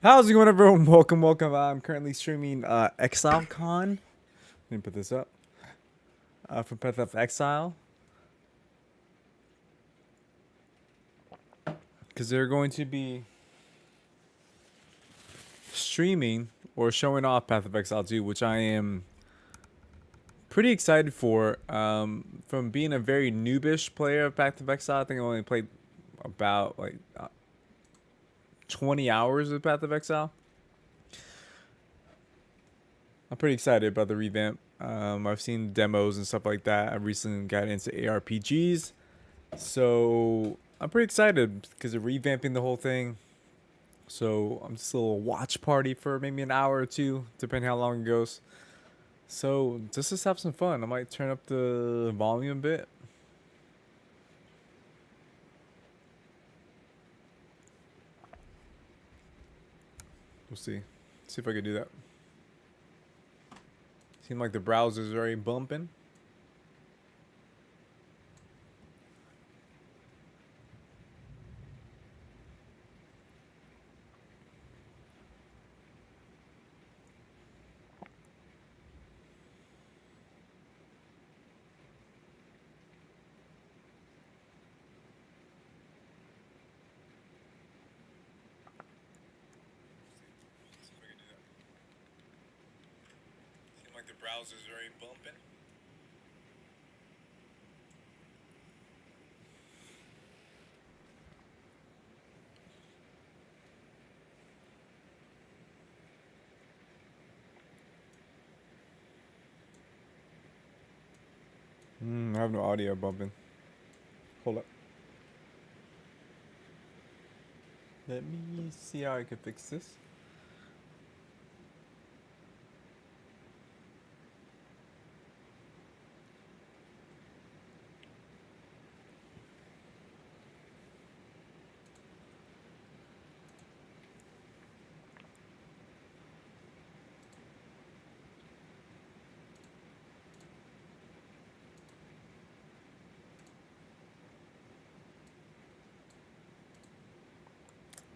How's it going, everyone? Welcome. I'm currently streaming Exile Con. Let me put this up. From Path of Exile. Because they're going to be streaming or showing off Path of Exile 2, which I am pretty excited for. From being a very noobish player of Path of Exile, I think I only played about 20 hours of Path of Exile. I'm pretty excited about the revamp. I've seen demos and stuff like that. I recently got into ARPGs, so I'm pretty excited because they're revamping the whole thing. So I'm just a little watch party for maybe an hour or two, depending how long it goes. So just have some fun. I might turn up the volume a bit. We'll see. See if I can do that. Seems like the browser's already bumping. Seems like the browser's already bumping. I have no audio bumping. Hold up. Let me see how I can fix this.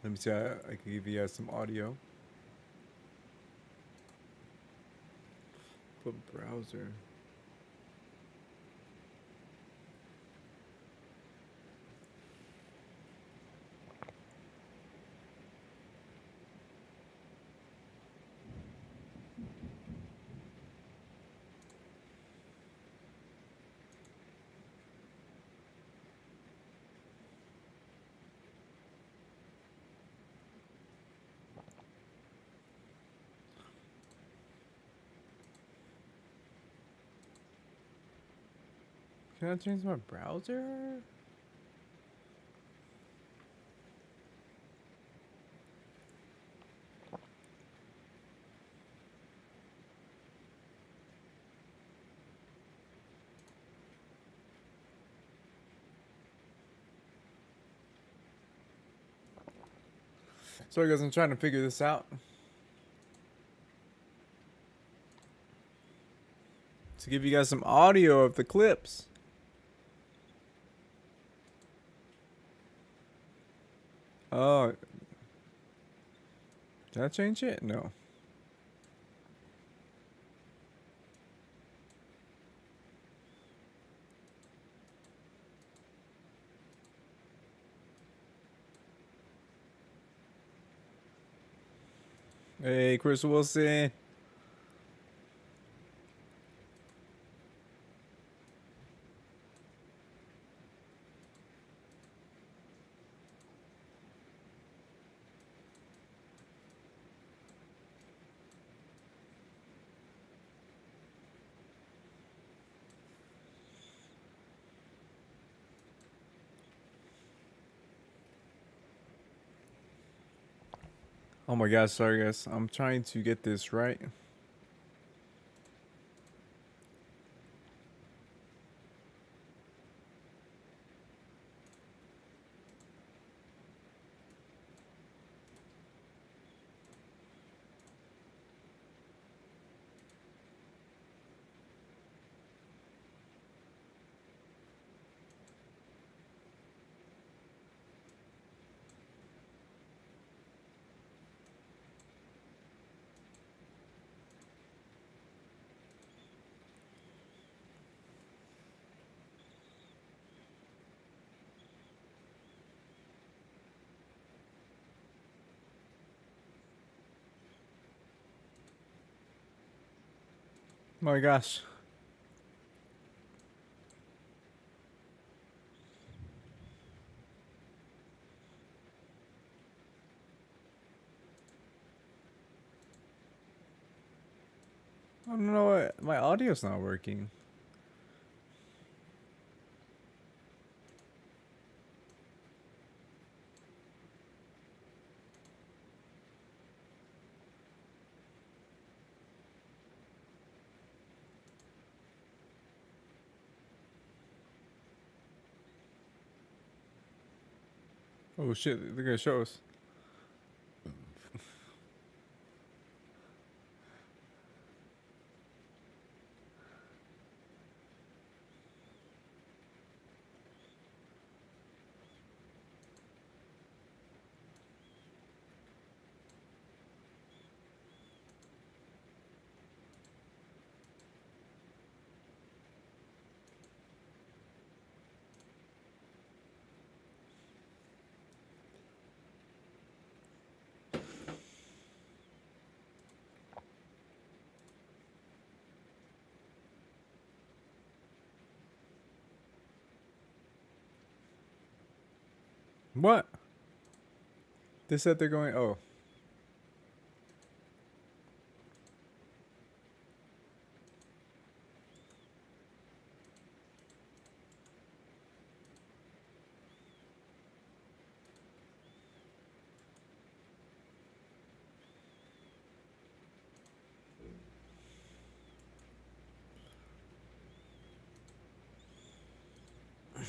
Let me see how I can give you guys some audio. Put browser. Can I change my browser? Sorry guys, I'm trying to figure this out. To give you guys some audio of the clips. Oh. Did I change it? No. Hey, Chris Wilson. Oh my gosh, sorry guys. I'm trying to get this right. My gosh. I don't know what my audio's not working. Oh shit, they're gonna show us. What? They said they're going. Oh,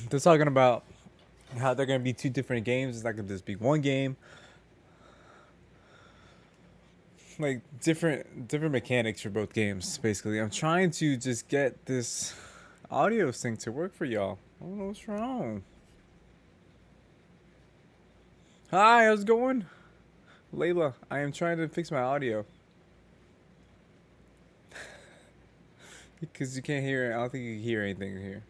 they're talking about how they're gonna be two different games. It's not gonna just be one game. Like different mechanics for both games. Basically, I'm trying to just get this audio sync to work for y'all. I don't know what's wrong. Hi, how's it going? Layla, I am trying to fix my audio. Because you can't hear it. I don't think you can hear anything here.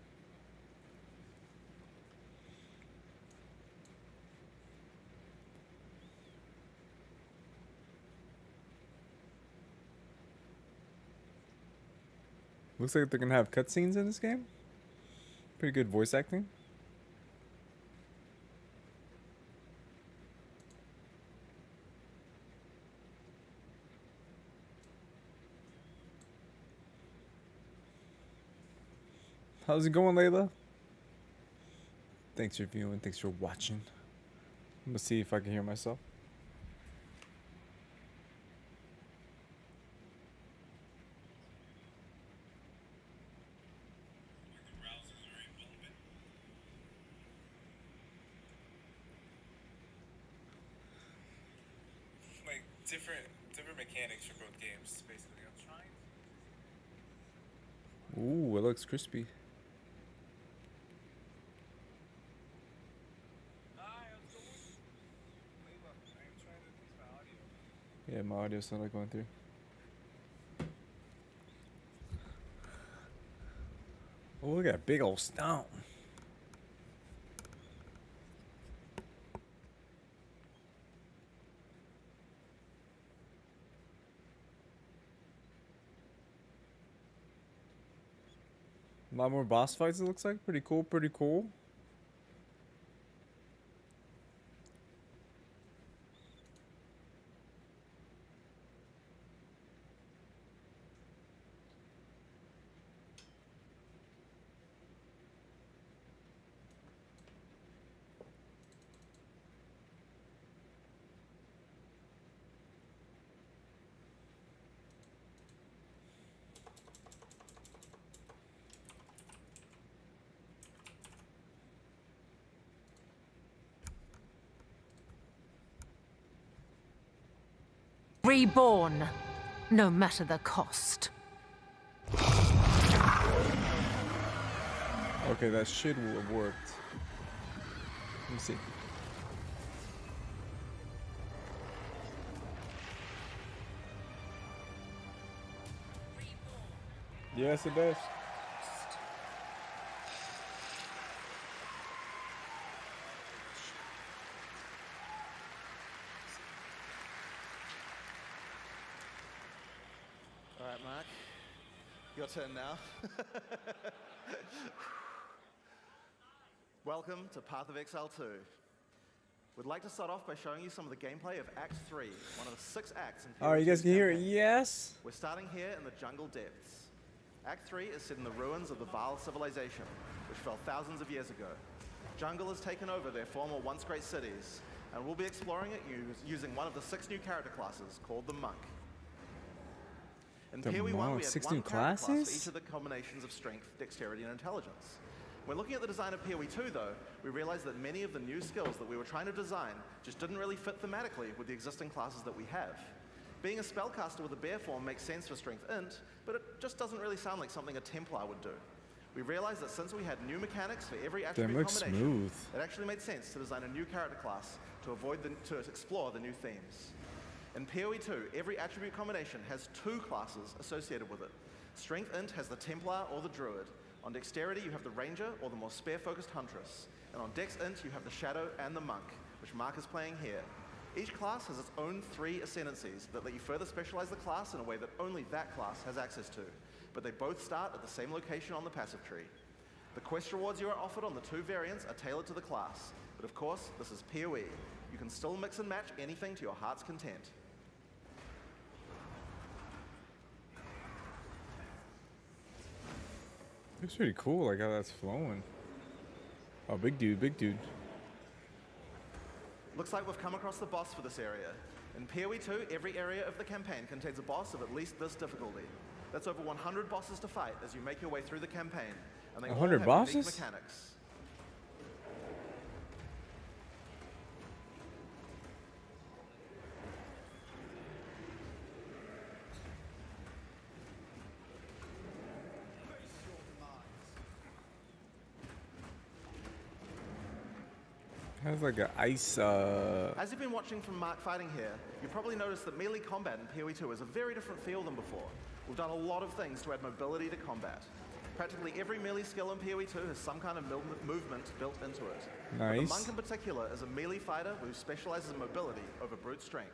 Looks like they're gonna have cutscenes in this game. Pretty good voice acting. How's it going, Layla? Thanks for viewing. Thanks for watching. I'm gonna see if I can hear myself. Like different mechanics for both games, basically. I'm trying. Ooh, it looks crispy. Yeah, my audio's not going through. Oh, look at that big old stump. A lot more boss fights, it looks like. Pretty cool, pretty cool. Reborn, no matter the cost. Okay, that should have worked. Let me see. Yes, it does. All right, Mark. Your turn now. Welcome to Path of Exile 2. We'd like to start off by showing you some of the gameplay of Act 3, one of the 6 acts in Alright, you guys can hear it. campaign. Yes. We're starting here in the jungle depths. Act 3 is set in the ruins of the Vaal civilization, which fell thousands of years ago. Jungle has taken over their former once great cities, and we'll be exploring it using one of the 6 new character classes called the Monk. In The PoE 1, Monk, we had 6 one new character class for classes? each of the combinations of strength, dexterity, and intelligence. When looking at the design of PoE 2, though, we realized that many of the new skills that we were trying to design just didn't really fit thematically with the existing classes that we have. Being a spellcaster with a bear form makes sense for Strength Int, but it just doesn't really sound like something a Templar would do. We realized that since we had new mechanics for every attribute looks combination, smooth. it actually made sense to design a new character class to explore the new themes. In PoE 2, every attribute combination has 2 classes associated with it. Strength Int has the Templar or the Druid. On Dexterity, you have the Ranger or the more spear-focused Huntress. And on Dex Int, you have the Shadow and the Monk, which Mark is playing here. Each class has its own 3 ascendancies that let you further specialize the class in a way that only that class has access to. But they both start at the same location on the passive tree. The quest rewards you are offered on the 2 variants are tailored to the class. But of course, this is PoE. You can still mix and match anything to your heart's content. It's pretty cool, like how that's flowing. Oh, big dude, big dude. Looks like we've come across the boss for this area. In PoE 2, every area of the campaign contains a boss of at least this difficulty. That's over 100 bosses to fight as you make your way through the campaign. And they all 100 have bosses? unique mechanics. Has like an ice. As you've been watching from Mark fighting here, you've probably noticed that melee combat in PoE 2 is a very different feel than before. We've done a lot of things to add mobility to combat. Practically every melee skill in PoE 2 has some kind of movement built into it. But the Nice. Monk in particular is a melee fighter who specializes in mobility over brute strength.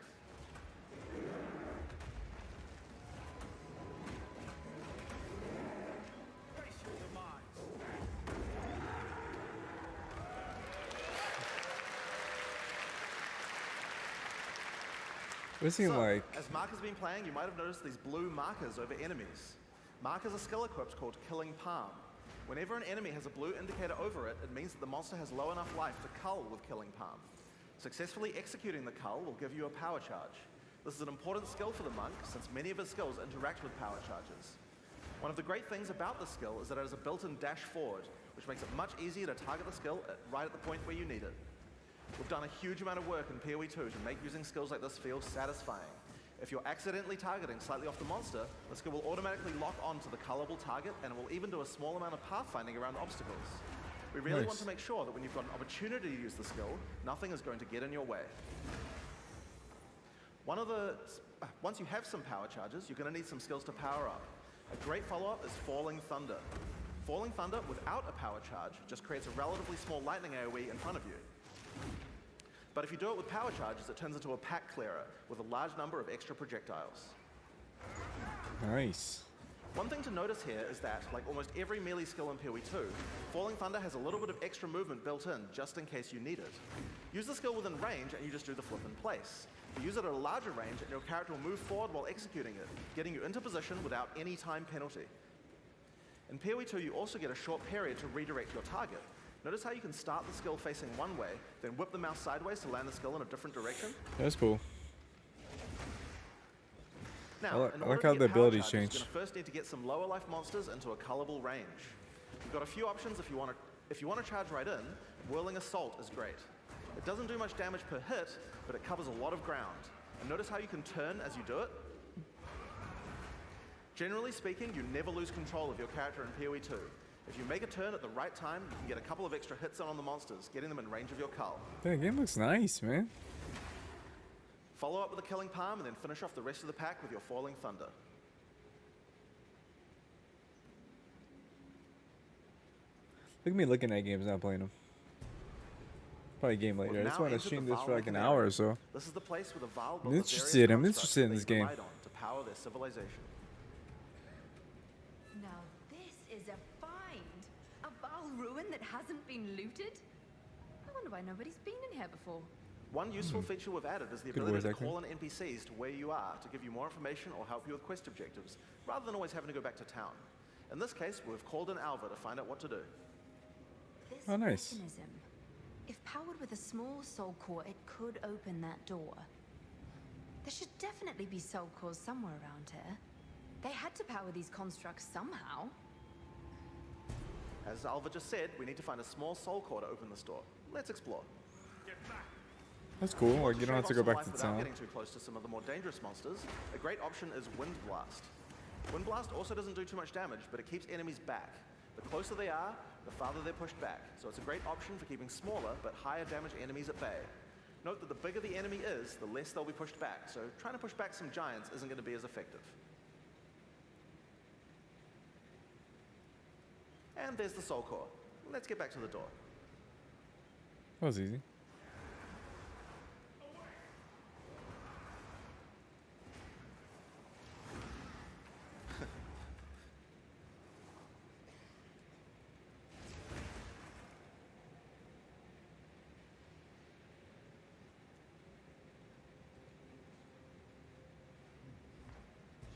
What's he So, like? as Mark has been playing, you might have noticed these blue markers over enemies. Mark has a skill equipped called Killing Palm. Whenever an enemy has a blue indicator over it, it means that the monster has low enough life to cull with Killing Palm. Successfully executing the cull will give you a power charge. This is an important skill for the monk, since many of his skills interact with power charges. One of the great things about this skill is that it has a built-in dash forward, which makes it much easier to target the skill right at the point where you need it. We've done a huge amount of work in PoE 2 to make using skills like this feel satisfying. If you're accidentally targeting slightly off the monster, the skill will automatically lock on to the colorable target, and it will even do a small amount of pathfinding around obstacles. We really want to make sure that when you've got an opportunity to use the skill, nothing is going to get in your way. Once you have some power charges, you're going to need some skills to power up. A great follow-up is Falling Thunder. Falling Thunder without a power charge just creates a relatively small lightning AoE in front of you. But if you do it with power charges, it turns into a pack clearer with a large number of extra projectiles. Nice. One thing to notice here is that, like almost every melee skill in PoE 2, Falling Thunder has a little bit of extra movement built in, just in case you need it. Use the skill within range and you just do the flip in place. But use it at a larger range and your character will move forward while executing it, getting you into position without any time penalty. In PoE 2, you also get a short period to redirect your target. Notice how you can start the skill facing one way, then whip the mouse sideways to land the skill in a different direction? That's cool. Now, I like how the abilities change. You're going to first need to get some lower life monsters into a colorable range. You've got a few options if you want to charge right in. Whirling Assault is great. It doesn't do much damage per hit, but it covers a lot of ground. And notice how you can turn as you do it? Generally speaking, you never lose control of your character in PoE 2. If you make a turn at the right time, you can get a couple of extra hits on the monsters, getting them in range of your cull. That game looks nice, man. Follow up with a Killing Palm and then finish off the rest of the pack with your Falling Thunder. Look at me looking at games, not playing them. Probably a game later. I just want to stream this for like an hour or so. This is the place where the Vaal I'm interested in this game. to power their civilization. room that hasn't been looted? I wonder why nobody's been in here before. One useful feature we've added is the Good ability voice to acting. call in NPCs to where you are to give you more information or help you with quest objectives, rather than always having to go back to town. In this case, we've called in Alva to find out what to do. This Oh, nice. mechanism. If powered with a small soul core, it could open that door. There should definitely be soul cores somewhere around here. They had to power these constructs somehow. As Alva just said, we need to find a small soul core to open this door. Let's explore. That's cool. Like, you don't have to go Shave off back some to life without town. getting too close to some of the more dangerous monsters, a great option is Wind Blast. Wind Blast also doesn't do too much damage, but it keeps enemies back. The closer they are, the farther they're pushed back. So it's a great option for keeping smaller but higher damage enemies at bay. Note that the bigger the enemy is, the less they'll be pushed back. So trying to push back some giants isn't going to be as effective. And there's the soul core. Let's get back to the door. That was easy.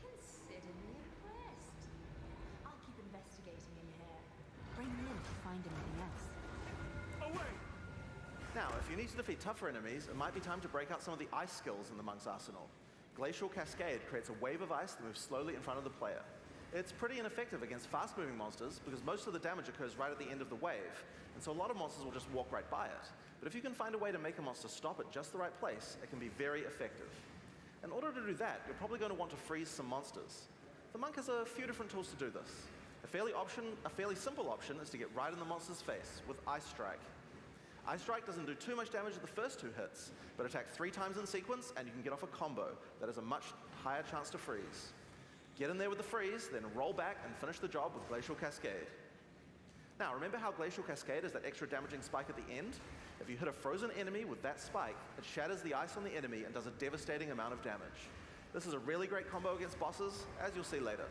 Consider me impressed. I'll keep investigating in here. Bring me in if you find anything else. Now, if you need to defeat tougher enemies, it might be time to break out some of the ice skills in the monk's arsenal. Glacial Cascade creates a wave of ice that moves slowly in front of the player. It's pretty ineffective against fast-moving monsters because most of the damage occurs right at the end of the wave, and so a lot of monsters will just walk right by it. But if you can find a way to make a monster stop at just the right place, it can be very effective. In order to do that, you're probably going to want to freeze some monsters. The monk has a few different tools to do this. A fairly simple option is to get right in the monster's face with Ice Strike. Ice Strike doesn't do too much damage at the first 2 hits, but attack 3 times in sequence and you can get off a combo that has a much higher chance to freeze. Get in there with the freeze, then roll back and finish the job with Glacial Cascade. Now, remember how Glacial Cascade is that extra damaging spike at the end? If you hit a frozen enemy with that spike, it shatters the ice on the enemy and does a devastating amount of damage. This is a really great combo against bosses, as you'll see later.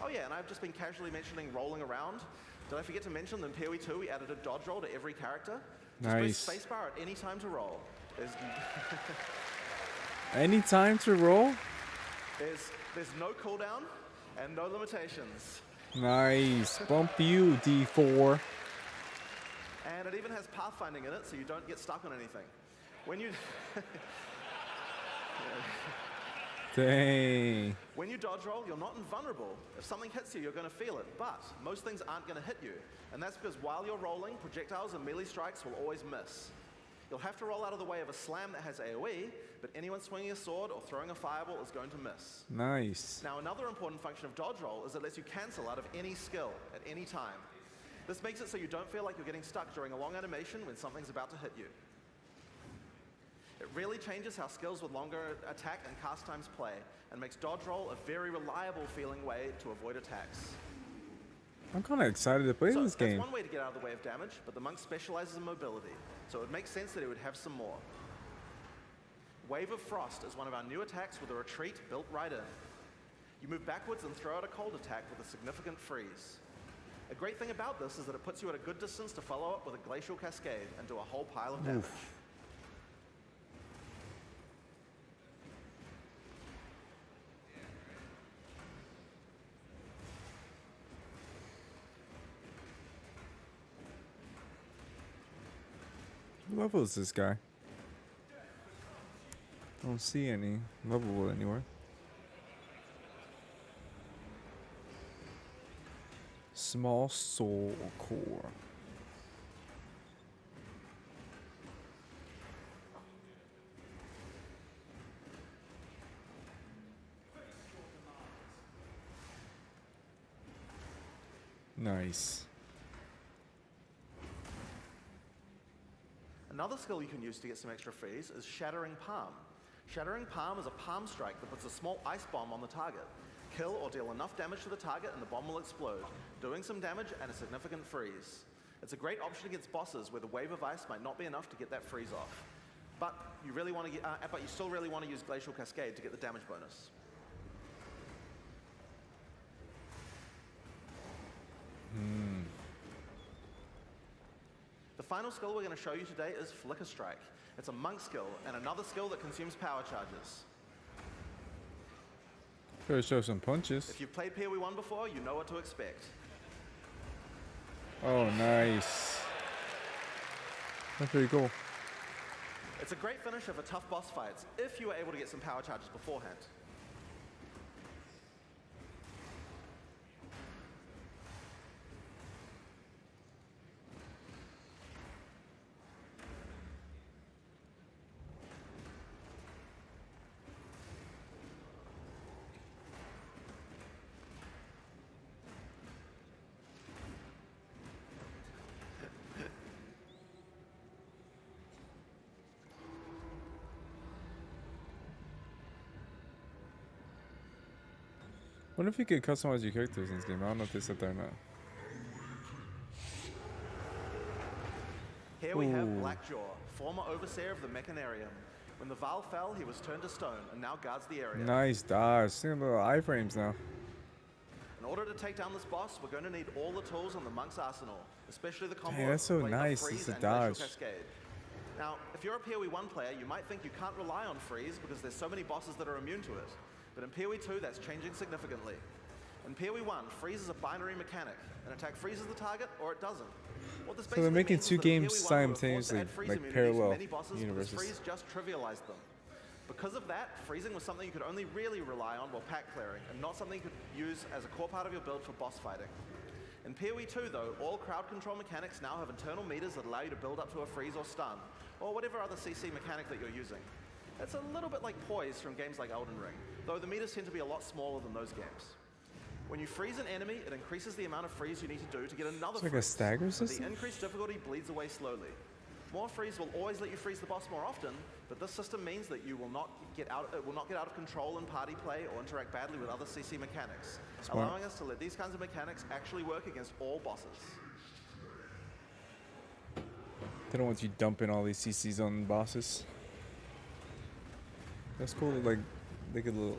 Oh yeah, and I've just been casually mentioning rolling around. Did I forget to mention that in PoE 2 we added a dodge roll to every character? Nice. Just press spacebar at any time to roll. Any time to roll? There's no cooldown and no limitations. Nice. Bump you, D4. And it even has pathfinding in it, so you don't get stuck on anything. When you Dang. When you dodge roll, you're not invulnerable. If something hits you, you're going to feel it, but most things aren't going to hit you. And that's because while you're rolling, projectiles and melee strikes will always miss. You'll have to roll out of the way of a slam that has AoE, but anyone swinging a sword or throwing a fireball is going to miss. Nice. Now, another important function of dodge roll is it lets you cancel out of any skill at any time. This makes it so you don't feel like you're getting stuck during a long animation when something's about to hit you. It really changes how skills with longer attack and cast times play, and makes dodge roll a very reliable feeling way to avoid attacks. I'm kind of excited to play So this that's game. one way to get out of the way of damage, but the monk specializes in mobility, so it makes sense that he would have some more. Wave of Frost is one of our new attacks with a retreat built right in. You move backwards and throw out a cold attack with a significant freeze. A great thing about this is that it puts you at a good distance to follow up with a Glacial Cascade and do a whole pile of damage. What level is this guy? Don't see any level anywhere. Small soul core. Nice. Another skill you can use to get some extra freeze is Shattering Palm. Shattering Palm is a palm strike that puts a small ice bomb on the target. Kill or deal enough damage to the target and the bomb will explode, doing some damage and a significant freeze. It's a great option against bosses where the wave of ice might not be enough to get that freeze off. But you still really want to use Glacial Cascade to get the damage bonus. final skill we're going to show you today is Flicker Strike. It's a monk skill and another skill that consumes power charges. Better show some punches. If you've played PoE 1 before, you know what to expect. Oh, nice. That's pretty cool. It's a great finisher for tough boss fights if you were able to get some power charges beforehand. Wonder if you could customize your characters in this game. I don't know if they said that or not. Here we have Ooh. Blackjaw, former overseer of the Mechanarium. When the Val fell, he was turned to stone and now guards the area. Nice dodge. See the little iframes now. In order to take down this boss, we're going to need all the tools on the monk's arsenal, especially the combo Dang, that's so of Blade of nice. Freeze It's a and Glacial dodge. Cascade. Now, if you're a PoE 1 player, you might think you can't rely on Freeze because there's so many bosses that are immune to it. But in PoE 2, that's changing significantly. In PoE 1, Freeze is a binary mechanic. An attack freezes the target, or it doesn't. What this So they're basically making means is two that in games PoE 1, we were forced to simultaneously, add freeze like, immunities to parallel many bosses universes. because Freeze just trivialized them. Because of that, freezing was something you could only really rely on while pack clearing, and not something you could use as a core part of your build for boss fighting. In PoE 2, though, all crowd control mechanics now have internal meters that allow you to build up to a freeze or stun, or whatever other CC mechanic that you're using. It's a little bit like poise from games like Elden Ring, though the meters tend to be a lot smaller than those games. When you freeze an enemy, it increases the amount of freeze you need to do to get another It's like a freeze. stagger But system? the increased difficulty bleeds away slowly. More freeze will always let you freeze the boss more often, but this system means that you will not get out. It will not get out of control in party play or interact badly with other CC mechanics, Smart. allowing us to let these kinds of mechanics actually work against all bosses. They don't want you dumping all these CCs on bosses. That's cool. Like, they could little.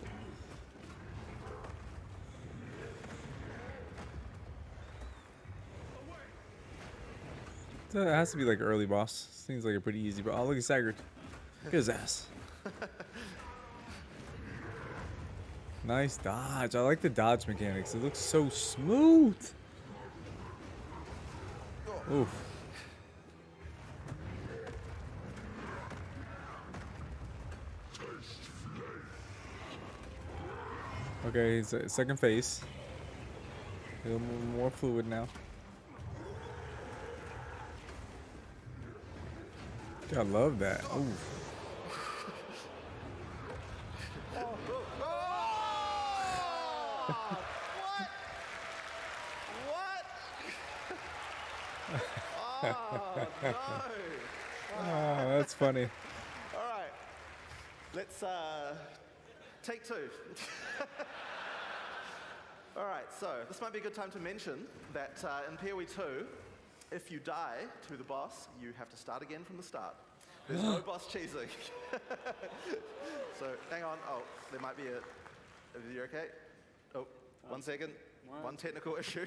It has to be like early boss. Seems like a pretty easy, but oh, look at Sagard. Look at his ass. Nice dodge. I like the dodge mechanics. It looks so smooth. Oof. Okay, he's second phase. A little more fluid now. I love that. Ooh. Oh, no! Oh, that's funny. All right, let's take two. All right, so this might be a good time to mention that in PoE 2, if you die to the boss, you have to start again from the start. There's no boss cheesing. So hang on. Oh, there might be a. Are you okay? Oh, 1 second. One technical issue.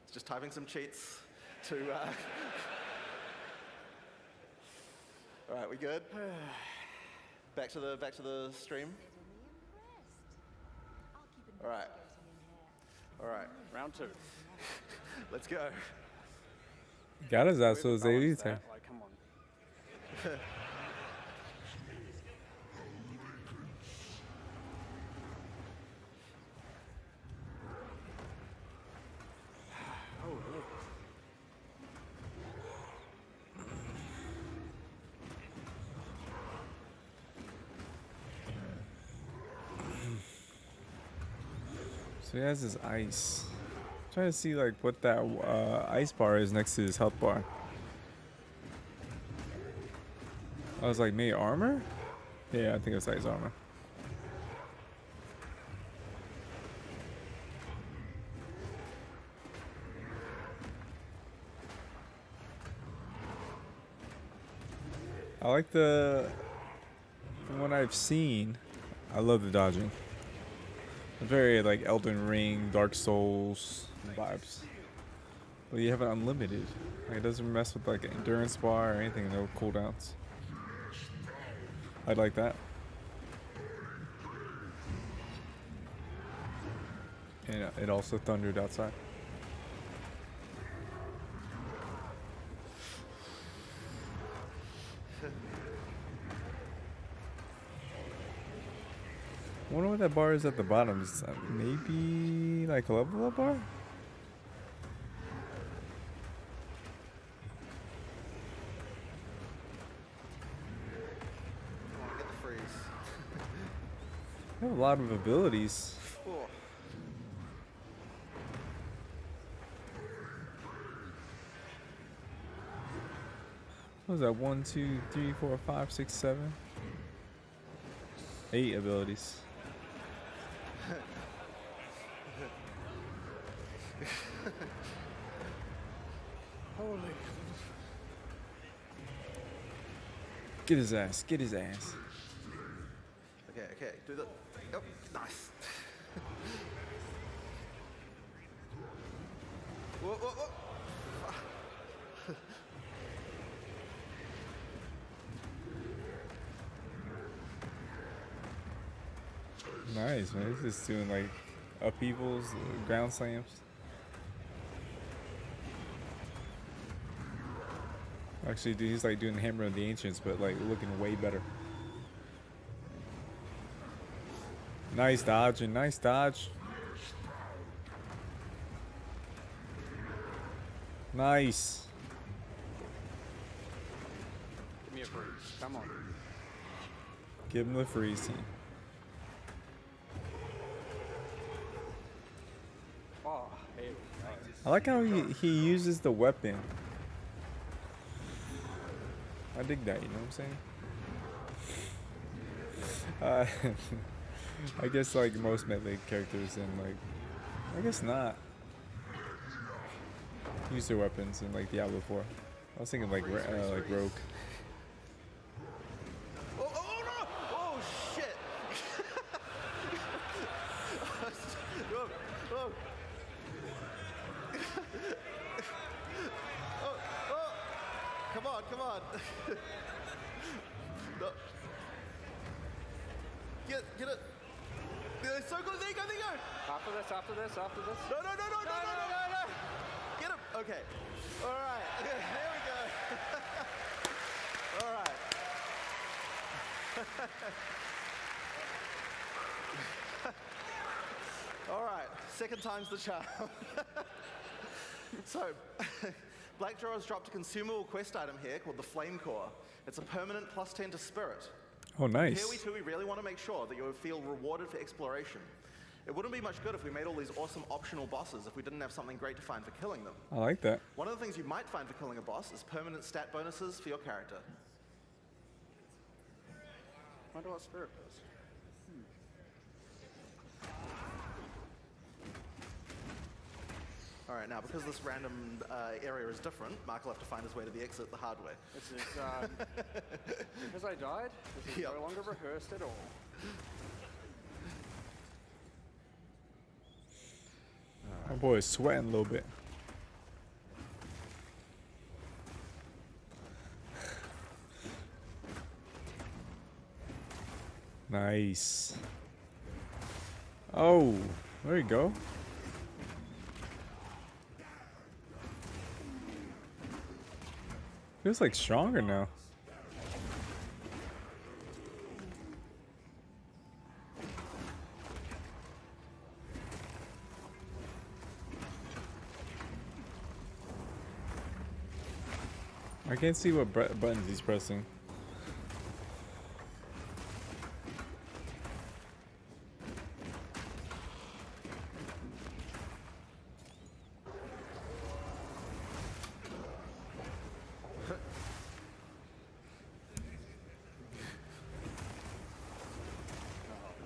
It's just typing some cheats to. All right, we good? Back to the stream. All right. All right. Round two. Let's go. Got his ass Way with to balance his that, like, come on. Oh, look. So he has his ice. I'm trying to see like what that ice bar is next to his health bar. I was like, maybe armor? Yeah, I think it's ice armor. I like from what I've seen, I love the dodging. Very like Elden Ring, Dark Souls vibes. Well, you have it unlimited. Like, it doesn't mess with like endurance bar or anything. No cooldowns. I'd like that. And it also thundered outside. I wonder what that bar is at the bottom. Is that maybe like a level up bar? Come on, get the freeze. I have a lot of abilities. Oh. What was that? 1, 2, 3, 4, 5, 6, 7, 8 abilities. Holy. Get his ass. Get his ass. Okay, okay, do the. Yep, nice. Whoa, whoa, whoa. Nice, man. He's just doing like upheavals, ground slams. Actually, dude, he's like doing Hammer of the Ancients, but like looking way better. Nice dodge and nice dodge. Nice. Give me a freeze. Come on. Give him the freeze team. Oh, hey. I like how he uses the weapon. I dig that, you know what I'm saying? I guess like most melee characters and like, I guess not. Use their weapons in like Diablo 4. I was thinking like like Rogue. Oh, oh no! Oh shit! Whoa, whoa. Oh, oh. Come on, come on. No. Get it. They're so good. There you go, there you go. After this, after this, after this. No, no, no, no, no, no, no, no. Get him. Okay. All right. Okay, there we go. All right. All right. Second time's the charm. So, Black Draw has dropped a consumable quest item here called the Flame Core. It's a permanent +10 to Spirit. Oh, nice. Here we really want to make sure that you feel rewarded for exploration. It wouldn't be much good if we made all these awesome optional bosses if we didn't have something great to find for killing them. I like that. One of the things you might find for killing a boss is permanent stat bonuses for your character. I wonder what spirit does. All right, now because this random area is different, Mark will have to find his way to the exit the hard way. This is, because I died, this is Yep. no longer rehearsed at all. My boy is sweating a little bit. Nice. Oh, there you go. Feels like stronger now. I can't see what buttons he's pressing.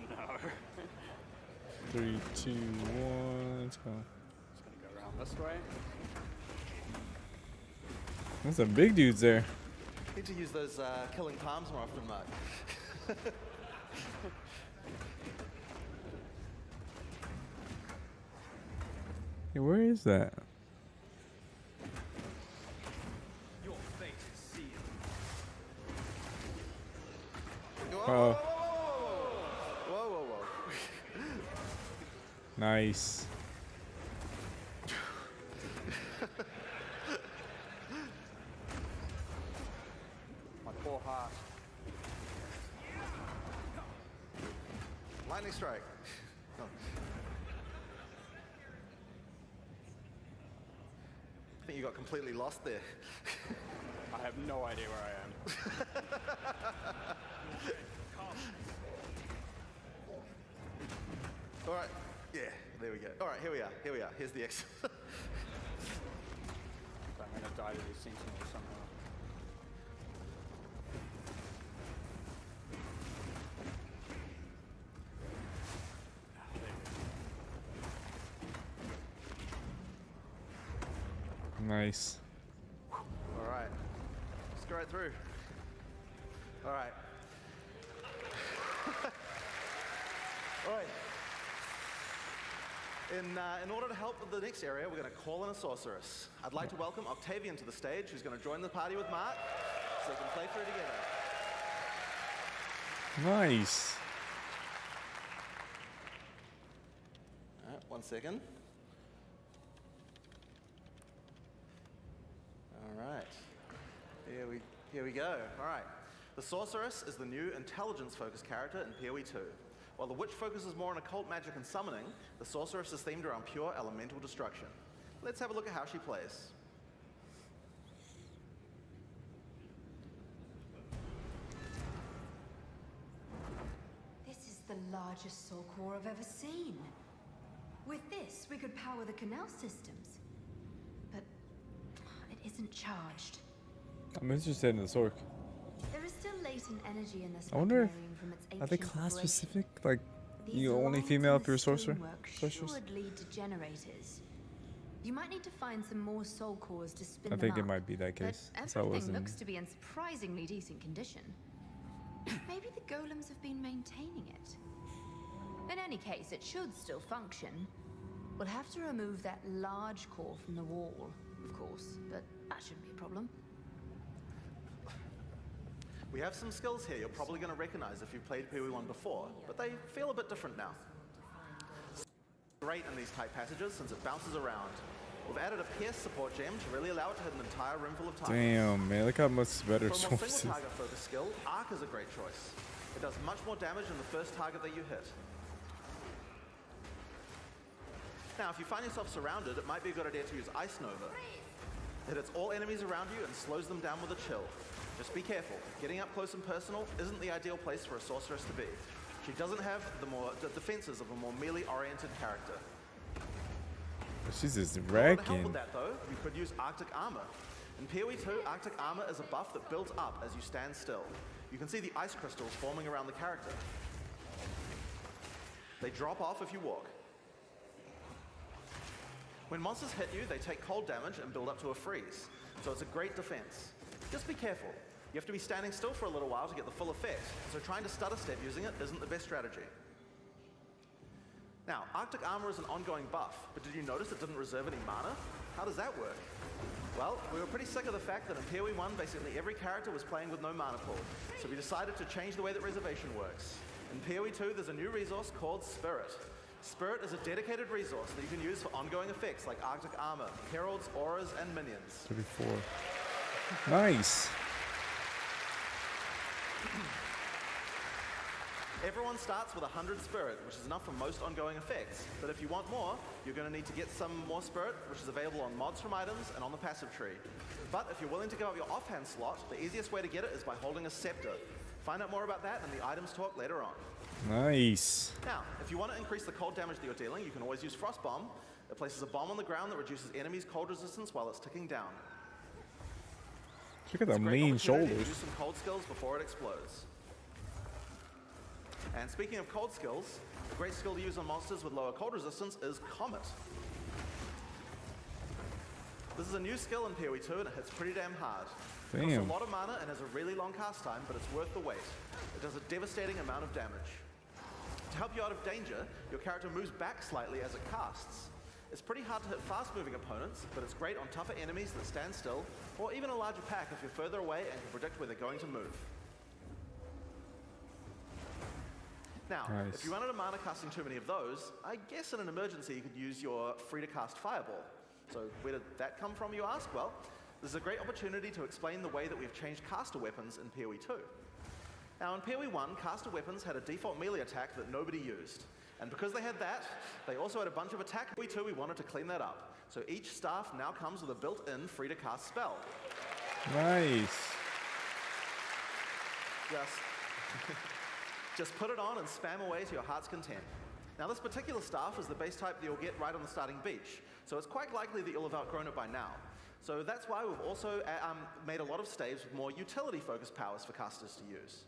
No. 3, 2, 1, let's go. Just gonna go around this way. There's some big dudes there. Need to use those killing palms more often, Mark. Hey, where is that? Oh, Whoa, whoa, whoa. nice. My poor heart. Lightning strike. Oh. I think you got completely lost there. I have no idea where I am. All right. Yeah, there we go. All right, here we are. Here we are. Here's the exit. So I'm gonna die to these sentinels somehow. Ah, there we go. Nice. All right. Let's go right through. All right. All right. In order to help with the next area, we're going to call in a sorceress. I'd like to welcome Octavian to the stage, who's going to join the party with Mark, so they can play through together. Nice. All right, 1 second. All right. Here we go. All right. The sorceress is the new intelligence-focused character in PoE 2. While the witch focuses more on occult magic and summoning, the sorceress is themed around pure elemental destruction. Let's have a look at how she plays. This is the largest soul core I've ever seen. With this, we could power the canal systems. But it isn't charged. I'm interested in the Sork. There is still latent energy in this I wonder if- Spectrarium from its Are they ancient class operation. specific? Like, These you only lines female in if you're a the sorcerer? stonework Sorceress? should lead to generators. You might need to find some more soul cores to spin I them think it up, might be that but case. That's how it was everything in. looks to be in surprisingly decent condition. Maybe the golems have been maintaining it. In any case, it should still function. We'll have to remove that large core from the wall, of course, but that shouldn't be a problem. We have some skills here you're probably going to recognize if you've played PoE 1 before, but they feel a bit different now. Great in these tight passages since it bounces around. We've added a pierce support gem to really allow it to hit an entire room full of targets. Damn, man, look how much better For a more sources. single target focused skill, Arc is a great choice. It does much more damage than the first target that you hit. Now, if you find yourself surrounded, it might be a good idea to use Ice Nova. It hits all enemies around you and slows them down with a chill. Just be careful. Getting up close and personal isn't the ideal place for a sorceress to be. She doesn't have the defenses of a more melee-oriented character. She's just To help wrecking. with that, though, you could use Arctic Armor. In PoE 2, Arctic Armor is a buff that builds up as you stand still. You can see the ice crystals forming around the character. They drop off if you walk. When monsters hit you, they take cold damage and build up to a freeze, so it's a great defense. Just be careful. You have to be standing still for a little while to get the full effect, so trying to stutter step using it isn't the best strategy. Now, Arctic Armor is an ongoing buff, but did you notice it didn't reserve any mana? How does that work? Well, we were pretty sick of the fact that in PoE 1, basically every character was playing with no mana pool, so we decided to change the way that reservation works. In PoE 2, there's a new resource called Spirit. Spirit is a dedicated resource that you can use for ongoing effects like Arctic Armor, Heralds, Auras, and Minions. 34. Nice. Everyone starts with 100 Spirit, which is enough for most ongoing effects. But if you want more, you're going to need to get some more Spirit, which is available on mods from items and on the passive tree. But if you're willing to go up your offhand slot, the easiest way to get it is by holding a Scepter. Find out more about that in the items talk later on. Nice. Now, if you want to increase the cold damage that you're dealing, you can always use Frost Bomb. It places a bomb on the ground that reduces enemies' cold resistance while it's ticking down. Look at the It's a great lean opportunity to shoulders. use some cold skills before it explodes. And speaking of cold skills, a great skill to use on monsters with lower cold resistance is Comet. This is a new skill in PoE 2 and it hits pretty damn hard. It costs Damn. a lot of mana and has a really long cast time, but it's worth the wait. It does a devastating amount of damage. To help you out of danger, your character moves back slightly as it casts. It's pretty hard to hit fast-moving opponents, but it's great on tougher enemies that stand still, or even a larger pack if you're further away and can predict where they're going to move. Now, Nice. if you run out of mana casting too many of those, I guess in an emergency you could use your free-to-cast Fireball. So where did that come from, you ask? Well, this is a great opportunity to explain the way that we've changed caster weapons in PoE 2. Now in PoE 1, caster weapons had a default melee attack that nobody used. And because they had that, they also had a bunch of attack. In PoE 2, we wanted to clean that up. So each staff now comes with a built-in free-to-cast spell. Nice. Just put it on and spam away to your heart's content. Now this particular staff is the base type that you'll get right on the starting beach, so it's quite likely that you'll have outgrown it by now. So that's why we've also made a lot of staves with more utility-focused powers for casters to use.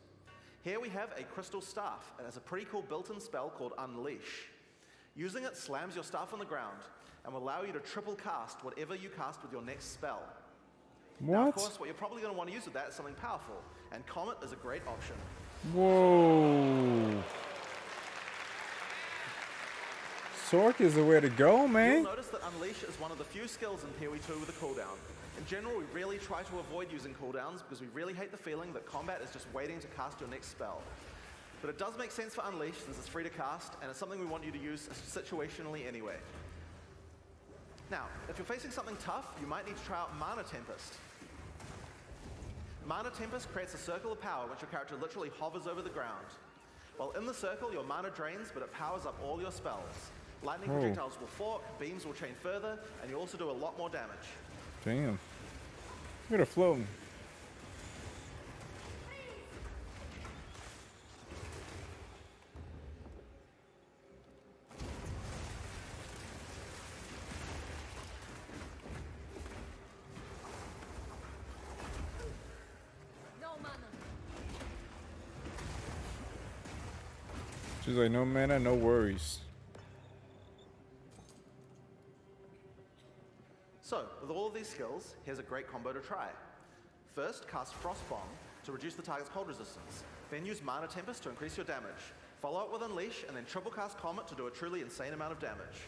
Here we have a crystal staff. It has a pretty cool built-in spell called Unleash. Using it slams your staff on the ground and will allow you to triple cast whatever you cast with your next spell. Now, of What? course, what you're probably going to want to use with that is something powerful, and Comet is a great option. Whoa. Sork is the way to go, You'll man. notice that Unleash is one of the few skills in PoE 2 with a cooldown. In general, we really try to avoid using cooldowns because we really hate the feeling that combat is just waiting to cast your next spell. But it does make sense for Unleash since it's free to cast, and it's something we want you to use situationally anyway. Now, if you're facing something tough, you might need to try out Mana Tempest. Mana Tempest creates a circle of power which your character literally hovers over the ground. While in the circle, your mana drains, but it powers up all your spells. Lightning projectiles will fork, beams will chain further, and you also do a lot more damage. Damn. Look at her floating. No mana. She's like, no mana, no worries. So, with all of these skills, here's a great combo to try. First, cast Frost Bomb to reduce the target's cold resistance. Then use Mana Tempest to increase your damage. Follow up with Unleash, and then triple cast Comet to do a truly insane amount of damage.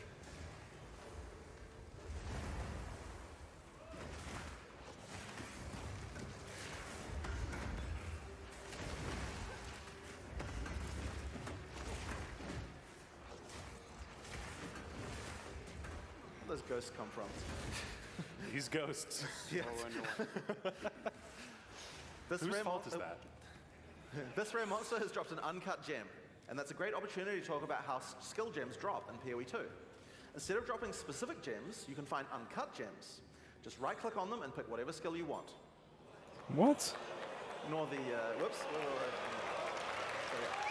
Where those ghosts come from? These ghosts. Yeah. Oh, I know. This Whose rare fault mon- is that? This rare monster has dropped an uncut gem, and that's a great opportunity to talk about how skill gems drop in PoE 2. Instead of dropping specific gems, you can find uncut gems. Just right-click on them and pick whatever skill you want. What? Ignore the, whoops. Wait. So, yeah.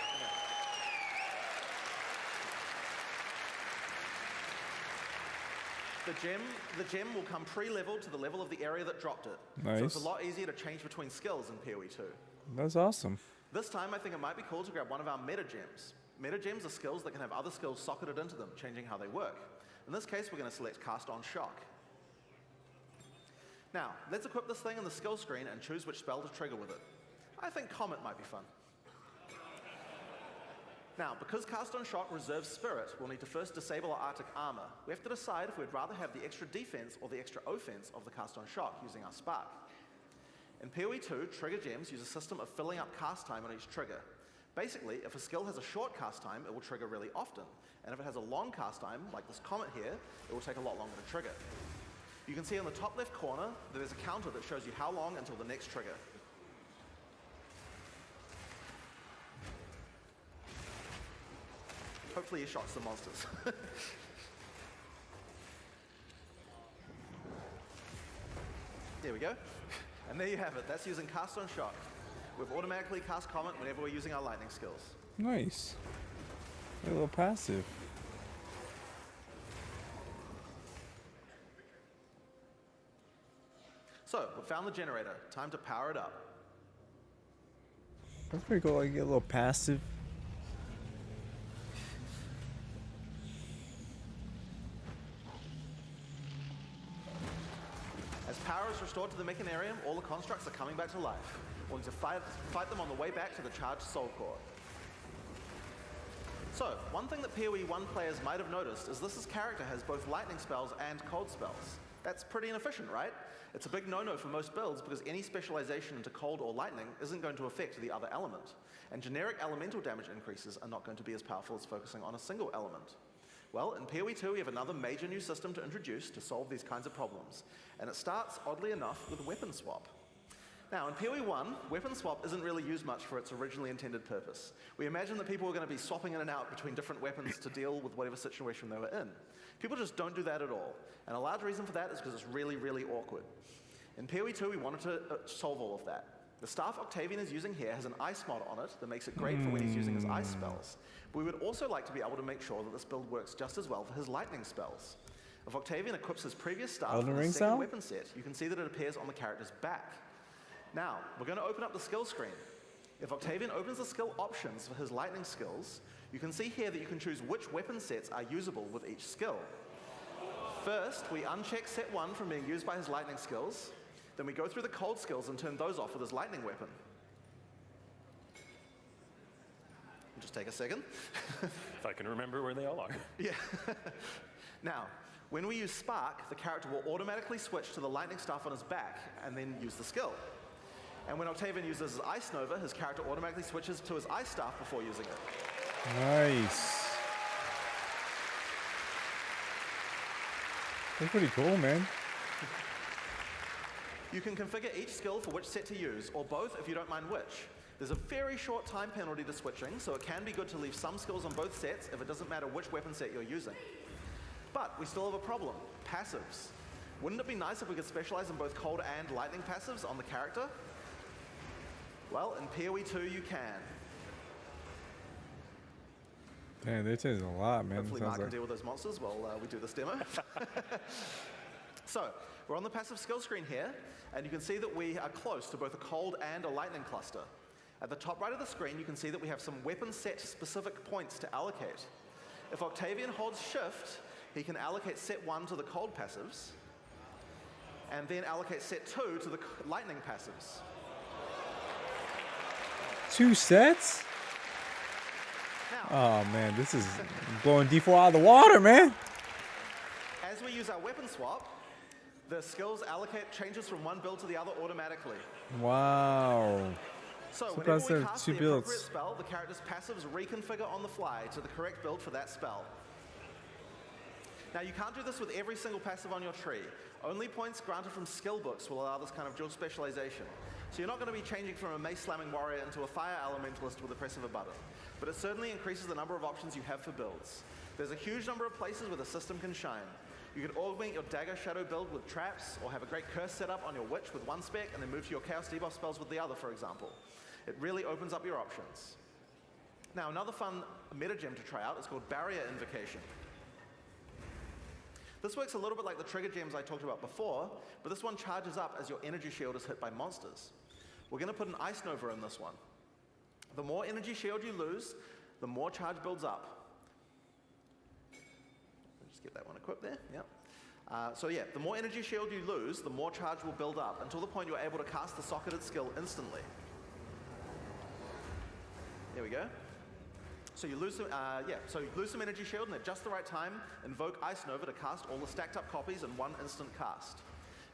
The gem will come pre-leveled to the level of the area that dropped it. So it's Nice. a lot easier to change between skills in PoE 2. That's awesome. This time, I think it might be cool to grab one of our meta gems. Meta gems are skills that can have other skills socketed into them, changing how they work. In this case, we're going to select Cast on Shock. Now, let's equip this thing in the skill screen and choose which spell to trigger with it. I think Comet might be fun. Now, because Cast on Shock reserves Spirit, we'll need to first disable our Arctic Armor. We have to decide if we'd rather have the extra defense or the extra offense of the Cast on Shock using our Spark. In PoE 2, trigger gems use a system of filling up cast time on each trigger. Basically, if a skill has a short cast time, it will trigger really often. And if it has a long cast time, like this Comet here, it will take a lot longer to trigger. You can see on the top left corner that there's a counter that shows you how long until the next trigger. Hopefully you shot some monsters. There we go. And there you have it. That's using Cast on Shock. We've automatically cast Comet whenever we're using our lightning skills. Nice. A little passive. So, we found the generator. Time to power it up. That's pretty cool. Like, get a little passive. As power is restored to the Mechanarium, all the constructs are coming back to life. We'll need to fight them on the way back to the charged Soul Core. So, one thing that PoE 1 players might have noticed is this character has both lightning spells and cold spells. That's pretty inefficient, right? It's a big no-no for most builds because any specialization into cold or lightning isn't going to affect the other element. And generic elemental damage increases are not going to be as powerful as focusing on a single element. Well, in PoE 2 we have another major new system to introduce to solve these kinds of problems. And it starts, oddly enough, with weapon swap. Now, in PoE 1, weapon swap isn't really used much for its originally intended purpose. We imagine that people were going to be swapping in and out between different weapons to deal with whatever situation they were in. People just don't do that at all. And a large reason for that is because it's really, really awkward. In PoE 2, we wanted to solve all of that. The staff Octavian is using here has an ice mod on it that makes it great for when he's using his ice spells. But we would also like to be able to make sure that this build works just as well for his lightning spells. If Octavian equips his previous staff with his second weapon set, you can see that it appears on the character's back. Now, we're going to open up the skill screen. If Octavian opens the skill options for his lightning skills, you can see here that you can choose which weapon sets are usable with each skill. First, we uncheck set 1 from being used by his lightning skills. Then we go through the cold skills and turn those off with his lightning weapon. Just take a second. If I can remember where they all are. Yeah. Now, when we use Spark, the character will automatically switch to the lightning staff on his back and then use the skill. And when Octavian uses his Ice Nova, his character automatically switches to his ice staff before using it. Nice. That's pretty cool, man. You can configure each skill for which set to use, or both if you don't mind which. There's a very short time penalty to switching, so it can be good to leave some skills on both sets if it doesn't matter which weapon set you're using. But we still have a problem, passives. Wouldn't it be nice if we could specialize in both cold and lightning passives on the character? Well, in PoE 2 you can. Damn, that says a lot, man. Hopefully Mark can deal with those monsters while we do this demo. So, we're on the passive skill screen here, and you can see that we are close to both a cold and a lightning cluster. At the top right of the screen, you can see that we have some weapon set specific points to allocate. If Octavian holds shift, he can allocate set 1 to the cold passives, and then allocate set 2 to the lightning passives. 2 sets? Now, Oh man, this is blowing D4 out of the water, man. as we use our weapon swap, the skills allocate changes from one build to the other automatically. Wow. So Surprised whenever we there are cast 2 the builds. appropriate spell, the character's passives reconfigure on the fly to the correct build for that spell. Now you can't do this with every single passive on your tree. Only points granted from skill books will allow this kind of dual specialization. So you're not going to be changing from a mace slamming warrior into a fire elementalist with the press of a button. But it certainly increases the number of options you have for builds. There's a huge number of places where the system can shine. You can augment your dagger shadow build with traps, or have a great curse set up on your witch with one spec and then move to your chaos debuff spells with the other, for example. It really opens up your options. Now another fun metagem to try out is called Barrier Invocation. This works a little bit like the trigger gems I talked about before, but this one charges up as your energy shield is hit by monsters. We're going to put an Ice Nova in this one. The more energy shield you lose, the more charge builds up. Just get that one equipped there, yep. So yeah, the more energy shield you lose, the more charge will build up, until the point you're able to cast the socketed skill instantly. There we go. So you lose some energy shield, and at just the right time, invoke Ice Nova to cast all the stacked up copies in one instant cast.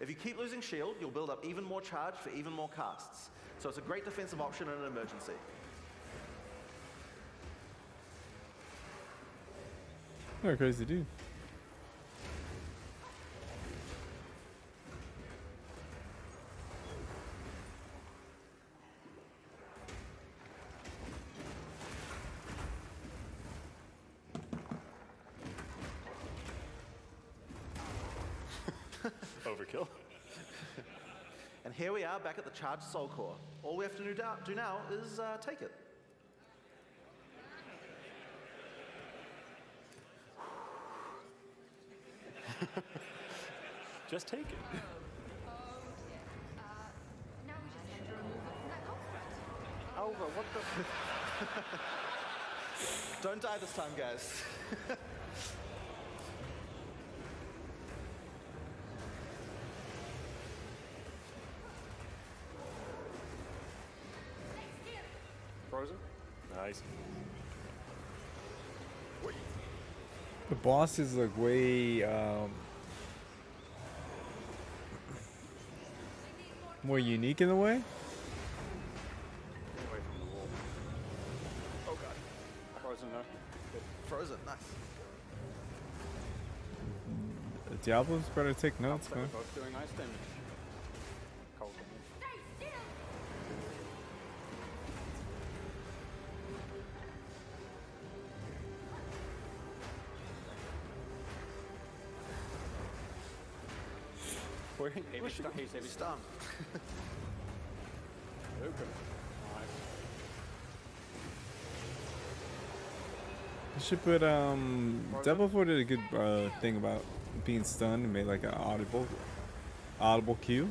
If you keep losing shield, you'll build up even more charge for even more casts. So it's a great defensive option in an emergency. You're a crazy dude. Overkill. And here we are back at the charged soul core. All we have to do now is take it. Just take it. Now we just have to remove it from that construct. Alva, what the? Don't die this time, guys. Frozen? Nice. The boss is like way more unique in a way. Get away from the wall. Oh god. Frozen though. Good. Frozen, nice. Diablo's better take notes, So man. we're both doing nice damage. Cold damage. He's heavy Stun. Okay. Nice. You should put Devil 4 did a good thing about being stunned and made like an audible cue.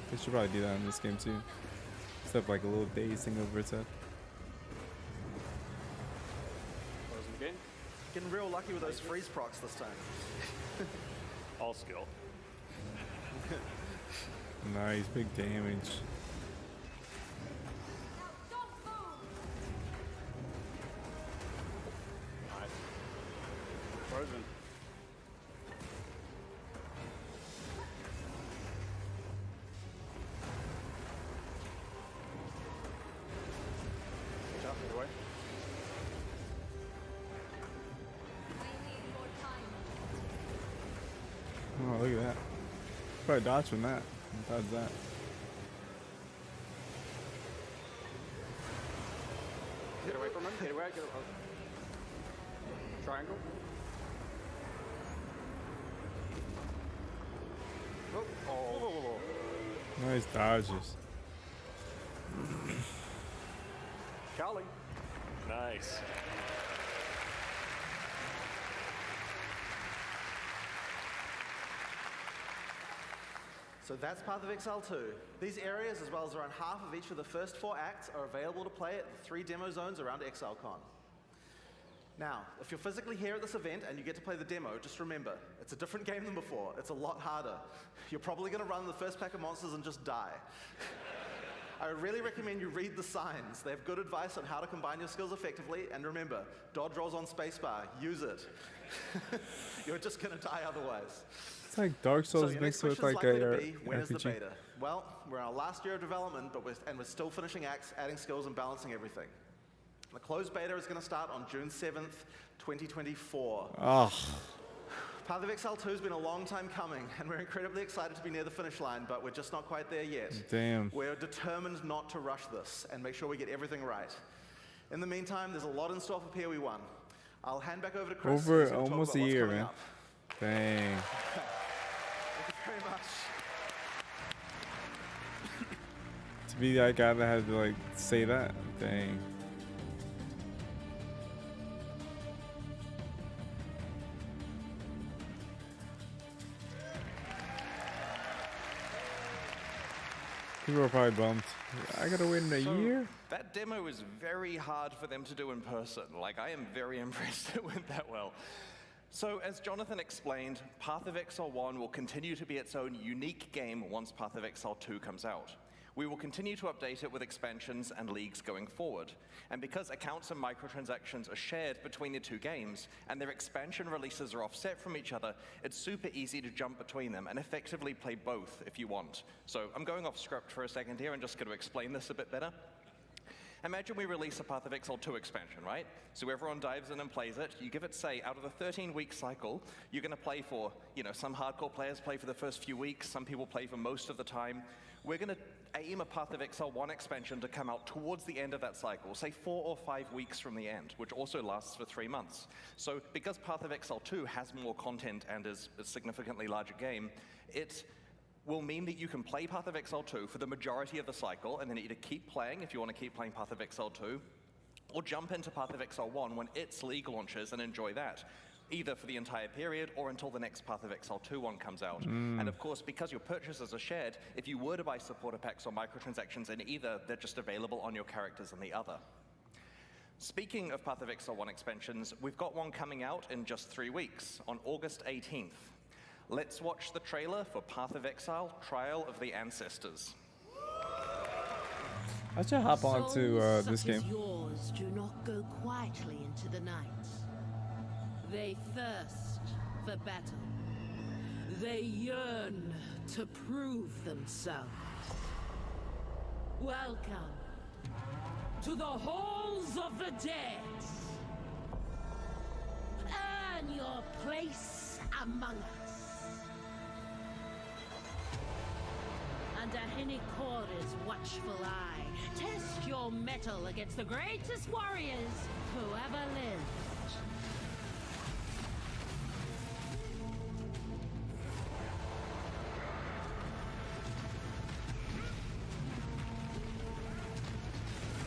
They should probably do that in this game too. Instead of like a little daze thing over its head. Frozen again. Getting real lucky with those freeze procs this time. All skill. Nice, big damage. Nice. Frozen. Good job, get away. Oh, look at that. Probably dodge from that. Dodge that. Get away from him. Get away. Get away. Triangle. Oh. Oh. Nice dodges. Charlie. Nice. So that's Path of Exile 2. These areas, as well as around half of each of the first 4 acts, are available to play at the 3 demo zones around ExileCon. Now, if you're physically here at this event and you get to play the demo, just remember, it's a different game than before. It's a lot harder. You're probably going to run the first pack of monsters and just die. I would really recommend you read the signs. They have good advice on how to combine your skills effectively, and remember, dodge rolls on spacebar, use it. You're just going to die otherwise. It's like Dark Souls your mixed next with question's like likely a to be, when is the RPG. beta? Well, we're in our last year of development, but we're still finishing acts, adding skills, and balancing everything. The closed beta is going to start on June 7th, 2024. Oh, Path of Exile 2 has been a long time coming, and we're incredibly excited to be near the finish line, but we're just not quite there yet. damn. We're determined not to rush this and make sure we get everything right. In the meantime, there's a lot in store for PoE1. I'll hand back over to Chris. Over who's gonna talk almost about a what's year, coming man. up. Dang. Thank you very much. To be that guy that had to like say that, dang. People are probably bummed. I gotta wait in a year? That demo was very hard for them to do in person. Like, I am very impressed it went that well. So, as Jonathan explained, Path of Exile 1 will continue to be its own unique game once Path of Exile 2 comes out. We will continue to update it with expansions and leagues going forward. And because accounts and microtransactions are shared between the two games, and their expansion releases are offset from each other, it's super easy to jump between them and effectively play both if you want. So I'm going off script for a second here and just going to explain this a bit better. Imagine we release a Path of Exile 2 expansion, right? So everyone dives in and plays it. You give it, say, out of the 13-week cycle, you're going to play for, some hardcore players play for the first few weeks, some people play for most of the time. We're going to aim a Path of Exile 1 expansion to come out towards the end of that cycle, say 4 or 5 weeks from the end, which also lasts for 3 months. So because Path of Exile 2 has more content and is a significantly larger game, it will mean that you can play Path of Exile 2 for the majority of the cycle, and then either keep playing if you want to keep playing Path of Exile 2, or jump into Path of Exile 1 when its league launches and enjoy that, either for the entire period or until the next Path of Exile 2 one comes out. And of course, because your purchases are shared, if you were to buy supporter packs or microtransactions in either, they're just available on your characters in the other. Speaking of Path of Exile 1 expansions, we've got one coming out in just 3 weeks, on August 18th. Let's watch the trailer for Path of Exile, Trial of the Ancestors. I should hop on to Souls this such game. as yours do not go quietly into the night. They thirst for battle. They yearn to prove themselves. Welcome to the halls of the dead. Earn your place among us. Under Hinokora's watchful eye, test your mettle against the greatest warriors who ever lived.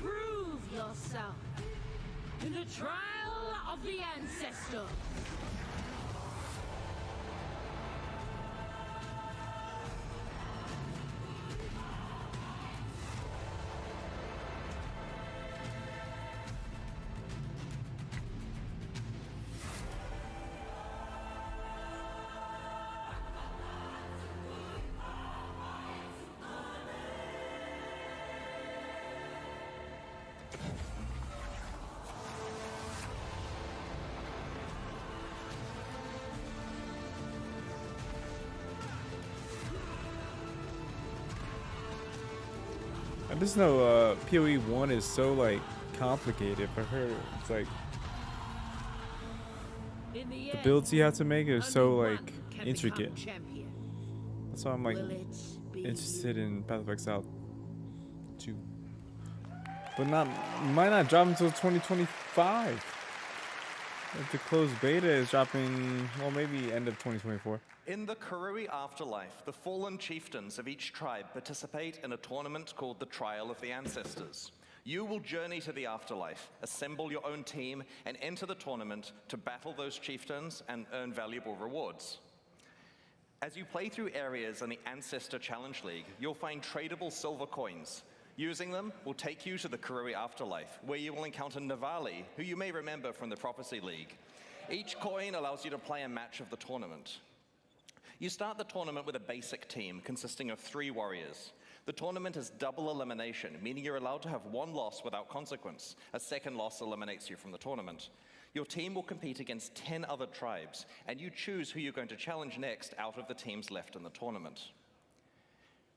Prove yourself in the trial of the ancestors. I just know PoE 1 is so like complicated for her. It's like In the the end, builds you have to make are so only like one can intricate. become champion. That's why I'm like Will it be interested in Path of Exile 2. But might not drop until 2025. Like the closed beta is dropping, well, maybe end of 2024. In the Kurui Afterlife, the fallen chieftains of each tribe participate in a tournament called the Trial of the Ancestors. You will journey to the afterlife, assemble your own team, and enter the tournament to battle those chieftains and earn valuable rewards. As you play through areas in the Ancestor Challenge League, you'll find tradable silver coins. Using them will take you to the Kurui Afterlife, where you will encounter Navali, who you may remember from the Prophecy League. Each coin allows you to play a match of the tournament. You start the tournament with a basic team consisting of 3 warriors. The tournament is double elimination, meaning you're allowed to have 1 loss without consequence. A second loss eliminates you from the tournament. Your team will compete against 10 other tribes, and you choose who you're going to challenge next out of the teams left in the tournament.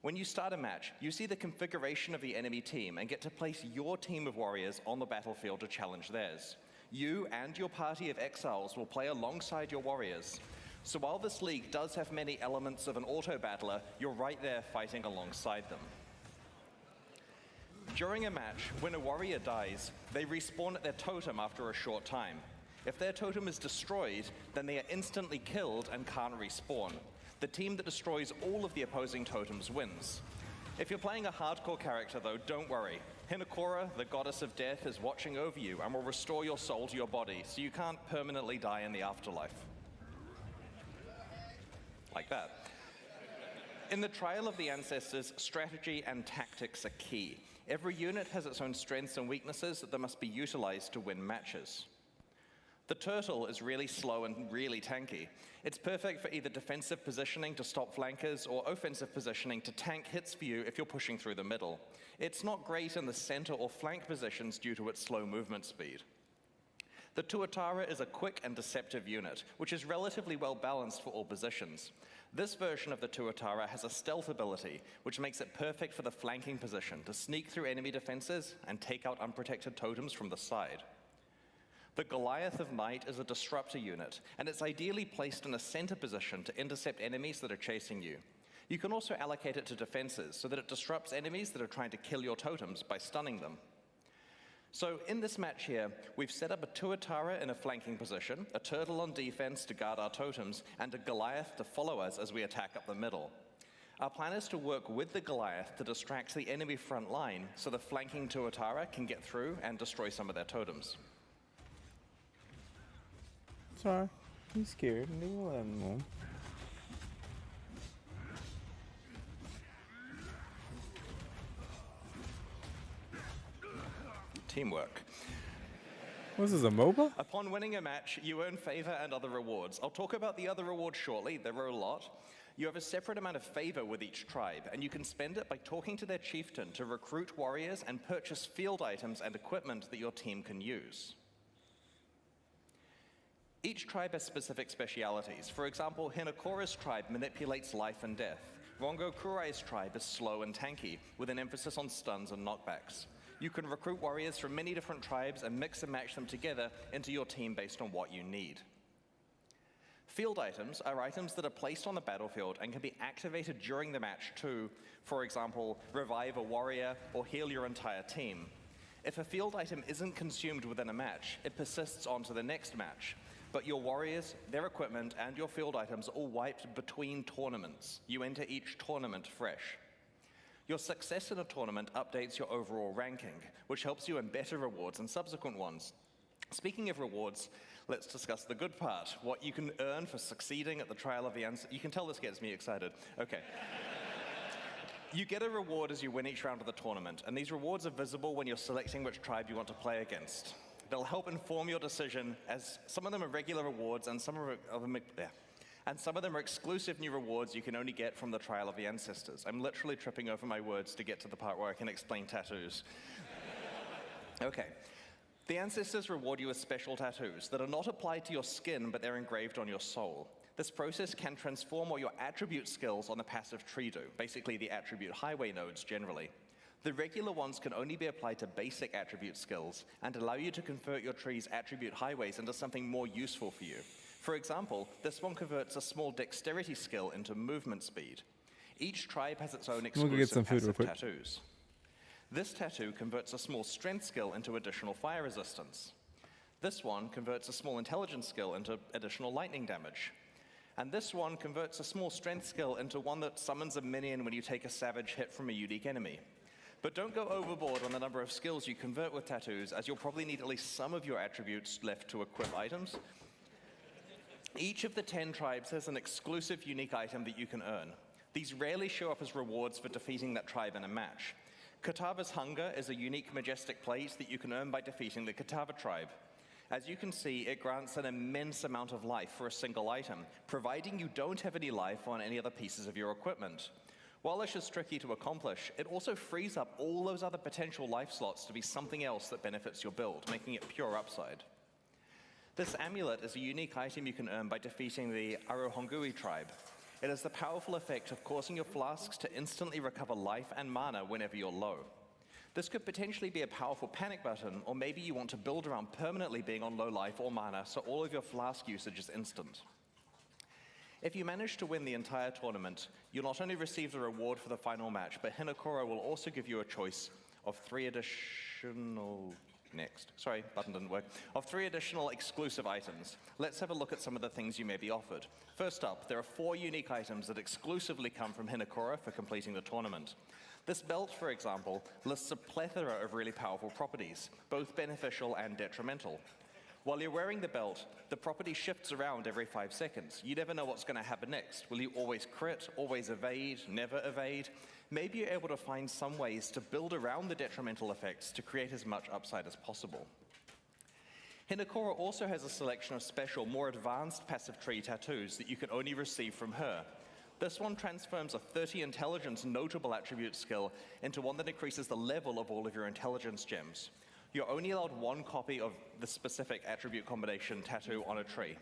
When you start a match, you see the configuration of the enemy team and get to place your team of warriors on the battlefield to challenge theirs. You and your party of exiles will play alongside your warriors. So while this league does have many elements of an auto-battler, you're right there fighting alongside them. During a match, when a warrior dies, they respawn at their totem after a short time. If their totem is destroyed, then they are instantly killed and can't respawn. The team that destroys all of the opposing totems wins. If you're playing a hardcore character though, don't worry. Hinokora, the goddess of death, is watching over you and will restore your soul to your body, so you can't permanently die in the afterlife. Like that. In the Trial of the Ancestors, strategy and tactics are key. Every unit has its own strengths and weaknesses that must be utilized to win matches. The turtle is really slow and really tanky. It's perfect for either defensive positioning to stop flankers or offensive positioning to tank hits for you if you're pushing through the middle. It's not great in the center or flank positions due to its slow movement speed. The Tuatara is a quick and deceptive unit, which is relatively well balanced for all positions. This version of the Tuatara has a stealth ability, which makes it perfect for the flanking position to sneak through enemy defenses and take out unprotected totems from the side. The Goliath of Night is a disruptor unit, and it's ideally placed in a center position to intercept enemies that are chasing you. You can also allocate it to defenses so that it disrupts enemies that are trying to kill your totems by stunning them. So in this match here, we've set up a Tuatara in a flanking position, a turtle on defense to guard our totems, and a Goliath to follow us as we attack up the middle. Our plan is to work with the Goliath to distract the enemy front line so the flanking Tuatara can get through and destroy some of their totems. Sorry, he's scared. Leave him alone. Teamwork. What is this, a MOBA? Upon winning a match, you earn favor and other rewards. I'll talk about the other rewards shortly. There are a lot. You have a separate amount of favor with each tribe, and you can spend it by talking to their chieftain to recruit warriors and purchase field items and equipment that your team can use. Each tribe has specific specialities. For example, Hinokora's tribe manipulates life and death. Rongo Kurai's tribe is slow and tanky, with an emphasis on stuns and knockbacks. You can recruit warriors from many different tribes and mix and match them together into your team based on what you need. Field items are items that are placed on the battlefield and can be activated during the match to, for example, revive a warrior or heal your entire team. If a field item isn't consumed within a match, it persists on to the next match. But your warriors, their equipment, and your field items are all wiped between tournaments. You enter each tournament fresh. Your success in a tournament updates your overall ranking, which helps you in better rewards and subsequent ones. Speaking of rewards, let's discuss the good part, what you can earn for succeeding at the Trial of the Ancestors. You can tell this gets me excited. Okay. You get a reward as you win each round of the tournament, and these rewards are visible when you're selecting which tribe you want to play against. They'll help inform your decision, as some of them are regular rewards and some of them are exclusive new rewards you can only get from the Trial of the Ancestors. I'm literally tripping over my words to get to the part where I can explain tattoos. Okay. The Ancestors reward you with special tattoos that are not applied to your skin, but they're engraved on your soul. This process can transform what your attribute skills on the passive tree do, basically the attribute highway nodes generally. The regular ones can only be applied to basic attribute skills and allow you to convert your tree's attribute highways into something more useful for you. For example, this one converts a small dexterity skill into movement speed. Each tribe has its own exclusive passive tattoos. This tattoo converts a small strength skill into additional fire resistance. This one converts a small intelligence skill into additional lightning damage. And this one converts a small strength skill into one that summons a minion when you take a savage hit from a unique enemy. But don't go overboard on the number of skills you convert with tattoos, as you'll probably need at least some of your attributes left to equip items. Each of the 10 tribes has an exclusive unique item that you can earn. These rarely show up as rewards for defeating that tribe in a match. Katava's Hunger is a unique majestic plate that you can earn by defeating the Katava tribe. As you can see, it grants an immense amount of life for a single item, providing you don't have any life on any other pieces of your equipment. While this is tricky to accomplish, it also frees up all those other potential life slots to be something else that benefits your build, making it pure upside. This amulet is a unique item you can earn by defeating the Arohongui tribe. It has the powerful effect of causing your flasks to instantly recover life and mana whenever you're low. This could potentially be a powerful panic button, or maybe you want to build around permanently being on low life or mana, so all of your flask usage is instant. If you manage to win the entire tournament, you'll not only receive the reward for the final match, but Hinokora will also give you a choice of 3 additional... button didn't work. Of 3 additional exclusive items. Let's have a look at some of the things you may be offered. First up, there are 4 unique items that exclusively come from Hinokora for completing the tournament. This belt, for example, lists a plethora of really powerful properties, both beneficial and detrimental. While you're wearing the belt, the property shifts around every 5 seconds. You never know what's going to happen next. Will you always crit, always evade, never evade? Maybe you're able to find some ways to build around the detrimental effects to create as much upside as possible. Hinokora also has a selection of special, more advanced passive tree tattoos that you can only receive from her. This one transforms a 30 intelligence notable attribute skill into one that increases the level of all of your intelligence gems. You're only allowed 1 copy of the specific attribute combination tattoo on a tree.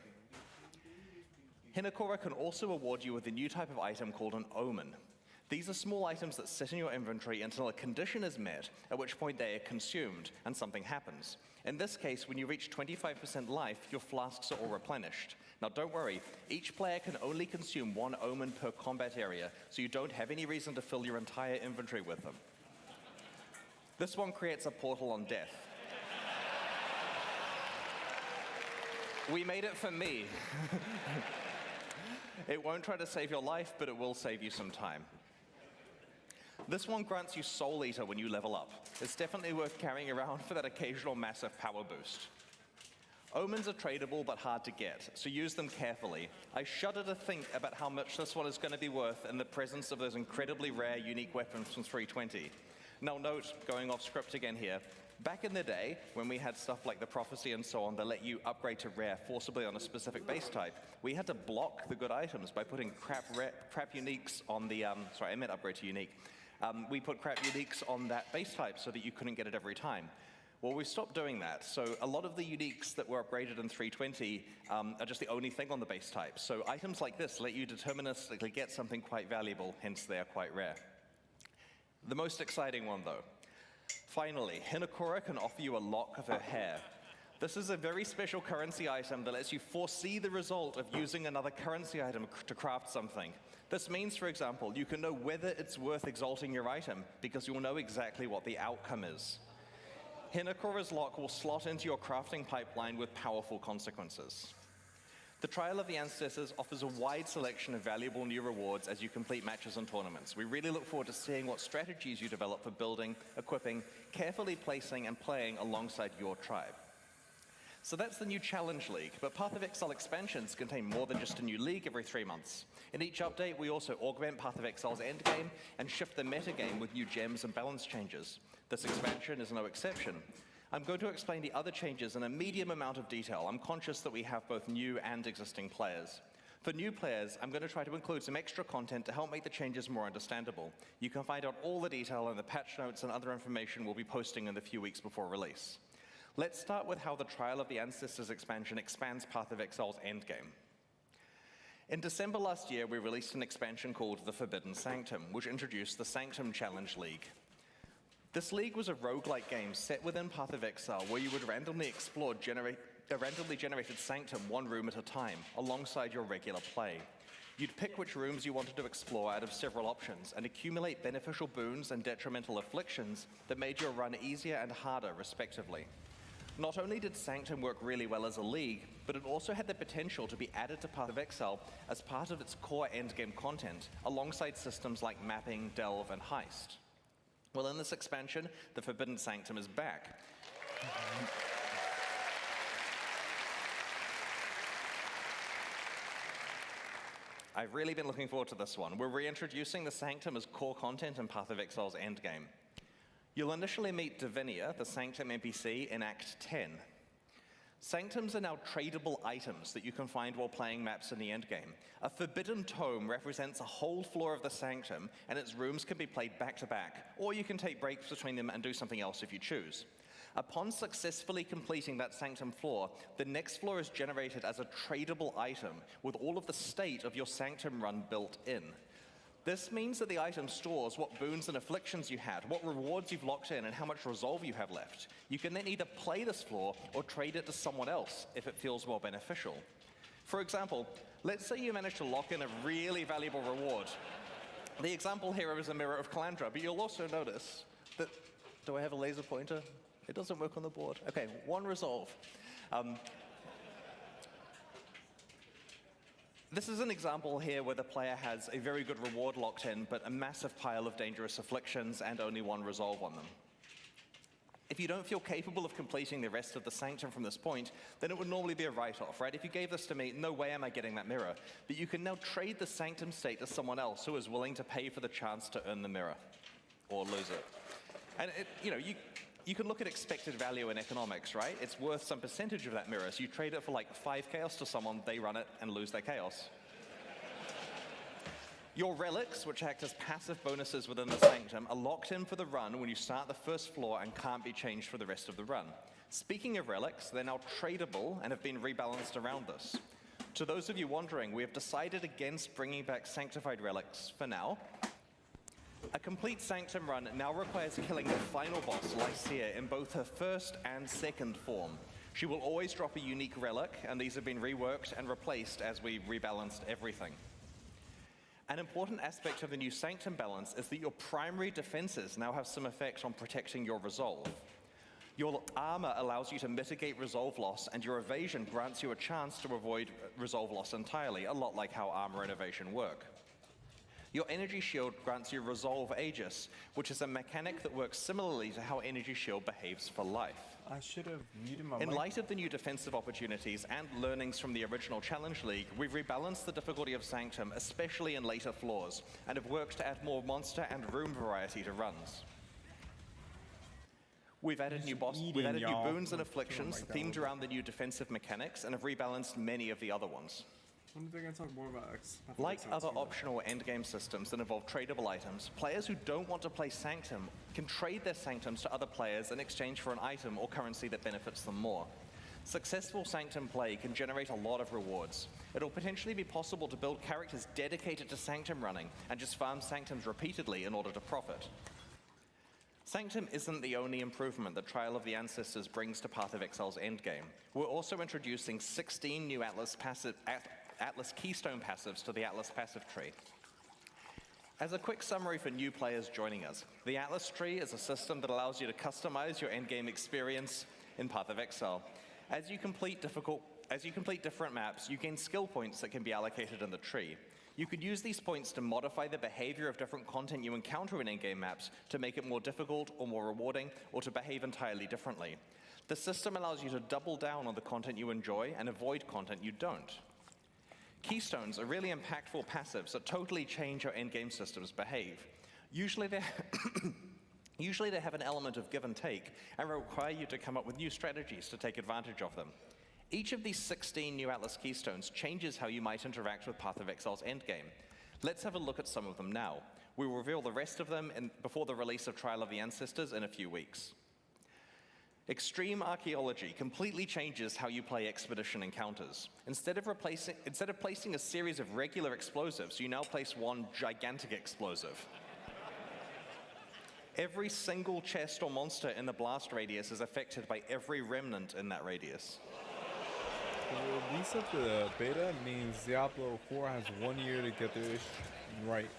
Hinokora can also award you with a new type of item called an omen. These are small items that sit in your inventory until a condition is met, at which point they are consumed and something happens. In this case, when you reach 25% life, your flasks are all replenished. Now don't worry, each player can only consume 1 omen per combat area, so you don't have any reason to fill your entire inventory with them. This one creates a portal on death. We made it for me. It won't try to save your life, but it will save you some time. This one grants you Soul Eater when you level up. It's definitely worth carrying around for that occasional massive power boost. Omens are tradable but hard to get, so use them carefully. I shudder to think about how much this one is going to be worth in the presence of those incredibly rare unique weapons from 320. Now note, going off script again here, back in the day, when we had stuff like the Prophecy and so on that let you upgrade to rare forcibly on a specific base type, we had to block the good items by putting crap uniques on the, I meant upgrade to unique. We put crap uniques on that base type so that you couldn't get it every time. Well, we've stopped doing that. So a lot of the uniques that were upgraded in 320 are just the only thing on the base type. So items like this let you deterministically get something quite valuable, hence they are quite rare. The most exciting one, though. Finally, Hinokura can offer you a lock of her hair. This is a very special currency item that lets you foresee the result of using another currency item to craft something. This means, for example, you can know whether it's worth exalting your item because you'll know exactly what the outcome is. Hinokura's lock will slot into your crafting pipeline with powerful consequences. The Trial of the Ancestors offers a wide selection of valuable new rewards as you complete matches and tournaments. We really look forward to seeing what strategies you develop for building, equipping, carefully placing, and playing alongside your tribe. So that's the new Challenge League, but Path of Exile expansions contain more than just a new league every 3 months. In each update, we also augment Path of Exile's endgame and shift the metagame with new gems and balance changes. This expansion is no exception. I'm going to explain the other changes in a medium amount of detail. I'm conscious that we have both new and existing players. For new players, I'm going to try to include some extra content to help make the changes more understandable. You can find out all the detail in the patch notes and other information we'll be posting in the few weeks before release. Let's start with how the Trial of the Ancestors expansion expands Path of Exile's endgame. In December last year, we released an expansion called The Forbidden Sanctum, which introduced the Sanctum Challenge League. This league was a roguelike game set within Path of Exile where you would randomly explore a randomly generated sanctum one room at a time, alongside your regular play. You'd pick which rooms you wanted to explore out of several options and accumulate beneficial boons and detrimental afflictions that made your run easier and harder, respectively. Not only did Sanctum work really well as a league, but it also had the potential to be added to Path of Exile as part of its core endgame content, alongside systems like mapping, delve, and heist. Well, in this expansion, the Forbidden Sanctum is back. I've really been looking forward to this one. We're reintroducing the Sanctum as core content in Path of Exile's endgame. You'll initially meet Divinia, the Sanctum NPC, in Act 10. Sanctums are now tradable items that you can find while playing maps in the endgame. A forbidden tome represents a whole floor of the Sanctum, and its rooms can be played back to back, or you can take breaks between them and do something else if you choose. Upon successfully completing that Sanctum floor, the next floor is generated as a tradable item with all of the state of your Sanctum run built in. This means that the item stores what boons and afflictions you had, what rewards you've locked in, and how much resolve you have left. You can then either play this floor or trade it to someone else if it feels more beneficial. For example, let's say you manage to lock in a really valuable reward. The example here is a Mirror of Calandra, but you'll also notice that, do I have a laser pointer? It doesn't work on the board. Okay, 1 resolve. This is an example here where the player has a very good reward locked in, but a massive pile of dangerous afflictions and only 1 resolve on them. If you don't feel capable of completing the rest of the Sanctum from this point, then it would normally be a write-off, right? If you gave this to me, no way am I getting that mirror. But you can now trade the Sanctum state to someone else who is willing to pay for the chance to earn the mirror, or lose it. And you can look at expected value in economics, right? It's worth some percentage of that mirror. So you trade it for like 5 chaos to someone, they run it and lose their chaos. Your relics, which act as passive bonuses within the Sanctum, are locked in for the run when you start the first floor and can't be changed for the rest of the run. Speaking of relics, they're now tradable and have been rebalanced around this. To those of you wondering, we have decided against bringing back sanctified relics for now. A complete Sanctum run now requires killing the final boss, Lycia, in both her first and second form. She will always drop a unique relic, and these have been reworked and replaced as we rebalanced everything. An important aspect of the new Sanctum balance is that your primary defenses now have some effect on protecting your resolve. Your armor allows you to mitigate resolve loss, and your evasion grants you a chance to avoid resolve loss entirely, a lot like how armor and evasion work. Your energy shield grants you Resolve Aegis, which is a mechanic that works similarly to how Energy Shield behaves for life. I should have muted my mic. In light of the new defensive opportunities and learnings from the original Challenge League, we've rebalanced the difficulty of Sanctum, especially in later floors, and have worked to add more monster and room variety to runs. We've added new boons and afflictions themed around the new defensive mechanics and have rebalanced many of the other ones. When are they gonna talk more about X? Like other optional endgame systems that involve tradable items, players who don't want to play Sanctum can trade their Sanctums to other players in exchange for an item or currency that benefits them more. Successful Sanctum play can generate a lot of rewards. It'll potentially be possible to build characters dedicated to Sanctum running and just farm Sanctums repeatedly in order to profit. Sanctum isn't the only improvement that Trial of the Ancestors brings to Path of Exile's endgame. We're also introducing 16 new Atlas Keystone passives to the Atlas passive tree. As a quick summary for new players joining us, the Atlas tree is a system that allows you to customize your endgame experience in Path of Exile. As you complete different maps, you gain skill points that can be allocated in the tree. You could use these points to modify the behavior of different content you encounter in in-game maps to make it more difficult or more rewarding, or to behave entirely differently. The system allows you to double down on the content you enjoy and avoid content you don't. Keystones are really impactful passives that totally change how endgame systems behave. Usually they have an element of give and take and require you to come up with new strategies to take advantage of them. Each of these 16 new Atlas Keystones changes how you might interact with Path of Exile's endgame. Let's have a look at some of them now. We will reveal the rest of them before the release of Trial of the Ancestors in a few weeks. Extreme Archaeology completely changes how you play expedition encounters. Instead of placing a series of regular explosives, you now place one gigantic explosive. Every single chest or monster in the blast radius is affected by every remnant in that radius. The release of the beta means Diablo 4 has 1 year to get their issue right.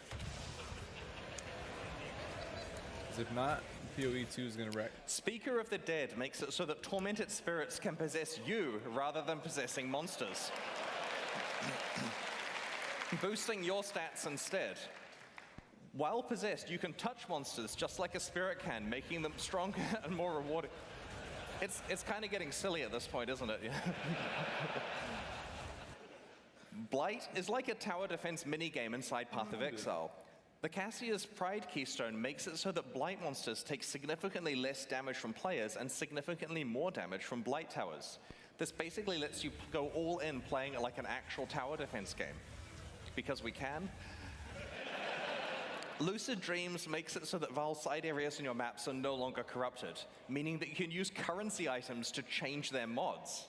'Cause if not, PoE 2 is gonna wreck. Speaker of the Dead makes it so that tormented spirits can possess you rather than possessing monsters, boosting your stats instead. While possessed, you can touch monsters just like a spirit can, making them stronger and more rewarding. It's kind of getting silly at this point, isn't it? Blight is like a tower defense minigame inside Path of Exile. The Cassia's Pride Keystone makes it so that Blight monsters take significantly less damage from players and significantly more damage from Blight towers. This basically lets you go all in playing it like an actual tower defense game. Because we can. Lucid Dreams makes it so that Val's side areas in your maps are no longer corrupted, meaning that you can use currency items to change their mods.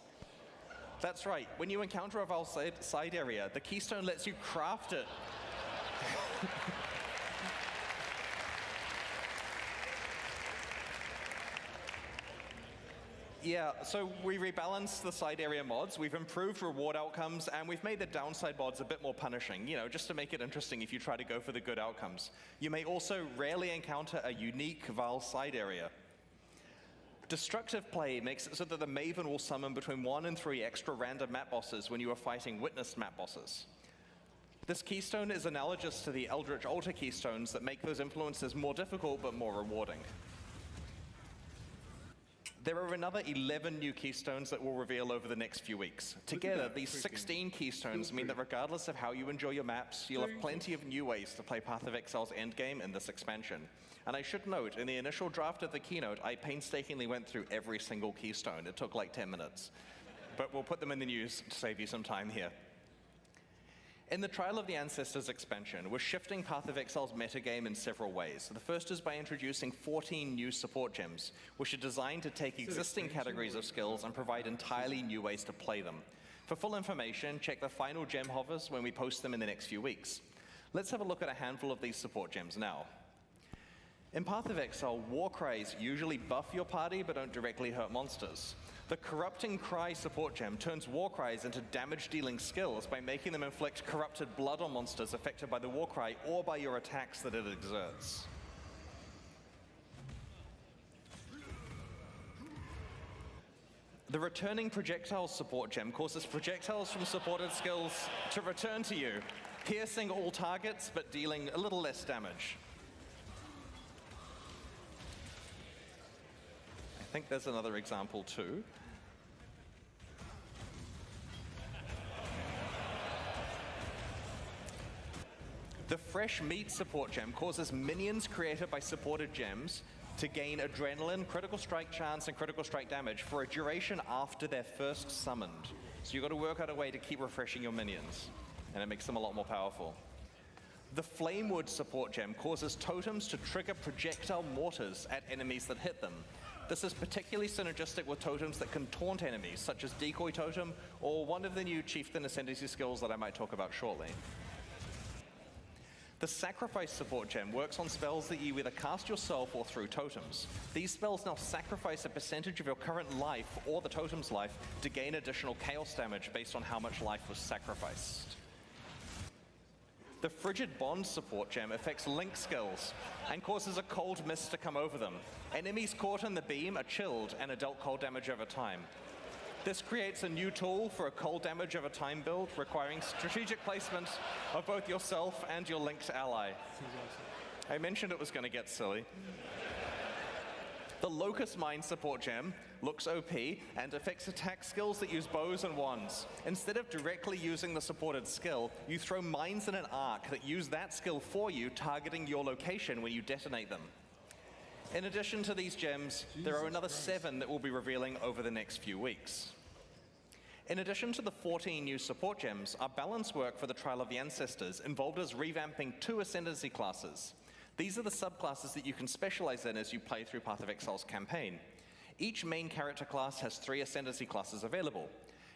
That's right, when you encounter a Val side area, the Keystone lets you craft it. Yeah, so we rebalanced the side area mods, we've improved reward outcomes, and we've made the downside mods a bit more punishing, just to make it interesting if you try to go for the good outcomes. You may also rarely encounter a unique Val side area. Destructive play makes it so that the Maven will summon between 1 and 3 extra random map bosses when you are fighting witnessed map bosses. This keystone is analogous to the Eldritch Altar keystones that make those influences more difficult but more rewarding. There are another 11 new keystones that we'll reveal over the next few weeks. Together, these 16 keystones mean that regardless of how you enjoy your maps, you'll have plenty of new ways to play Path of Exile's endgame in this expansion. And I should note, in the initial draft of the keynote, I painstakingly went through every single keystone. It took like 10 minutes. But we'll put them in the news to save you some time here. In the Trial of the Ancestors expansion, we're shifting Path of Exile's metagame in several ways. The first is by introducing 14 new support gems, which are designed to take existing categories of skills and provide entirely new ways to play them. For full information, check the final gem hovers when we post them in the next few weeks. Let's have a look at a handful of these support gems now. In Path of Exile, war cries usually buff your party but don't directly hurt monsters. The Corrupting Cry support gem turns war cries into damage-dealing skills by making them inflict corrupted blood on monsters affected by the war cry or by your attacks that it exerts. The Returning Projectiles support gem causes projectiles from supported skills to return to you, piercing all targets but dealing a little less damage. I think there's another example too. The Fresh Meat support gem causes minions created by supported gems to gain adrenaline, critical strike chance, and critical strike damage for a duration after they're first summoned. So you've got to work out a way to keep refreshing your minions, and it makes them a lot more powerful. The Flamewood support gem causes totems to trigger projectile mortars at enemies that hit them. This is particularly synergistic with totems that can taunt enemies, such as Decoy Totem, or one of the new Chieftain Ascendancy skills that I might talk about shortly. The Sacrifice support gem works on spells that you either cast yourself or through totems. These spells now sacrifice a percentage of your current life or the totem's life to gain additional chaos damage based on how much life was sacrificed. The Frigid Bond support gem affects Link skills and causes a cold mist to come over them. Enemies caught in the beam are chilled and are dealt cold damage over time. This creates a new tool for a cold damage over time build, requiring strategic placement of both yourself and your Link's ally. I mentioned it was going to get silly. The Locust Mine support gem looks OP and affects attack skills that use bows and wands. Instead of directly using the supported skill, you throw mines in an arc that use that skill for you, targeting your location when you detonate them. In addition to these gems, there are another 7 that we'll be revealing over the next few weeks. In addition to the 14 new support gems, our balance work for the Trial of the Ancestors involved us revamping 2 Ascendancy classes. These are the subclasses that you can specialize in as you play through Path of Exile's campaign. Each main character class has 3 Ascendancy classes available.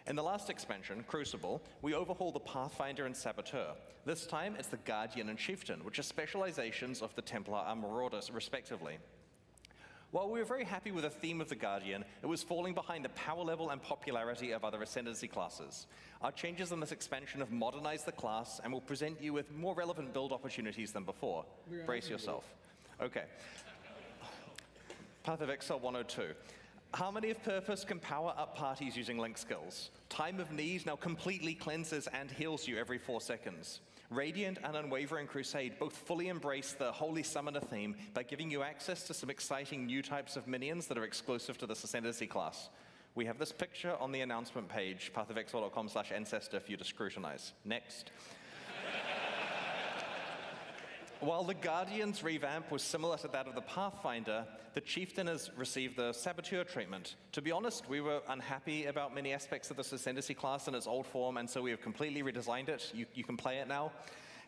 In the last expansion, Crucible, we overhaul the Pathfinder and Saboteur. This time, it's the Guardian and Chieftain, which are specializations of the Templar and Marauder, respectively. While we were very happy with the theme of the Guardian, it was falling behind the power level and popularity of other Ascendancy classes. Our changes in this expansion have modernized the class and will present you with more relevant build opportunities than before. Brace yourself. Okay. Path of Exile 102. Harmony of Purpose can power up parties using Link skills. Time of Need now completely cleanses and heals you every 4 seconds. Radiant and Unwavering Crusade both fully embrace the Holy Summoner theme by giving you access to some exciting new types of minions that are exclusive to this Ascendancy class. We have this picture on the announcement page, pathofexile.com/ancestor for you to scrutinize. Next. While the Guardian's revamp was similar to that of the Pathfinder, the Chieftain has received the Saboteur treatment. To be honest, we were unhappy about many aspects of this Ascendancy class in its old form, and so we have completely redesigned it. You can play it now.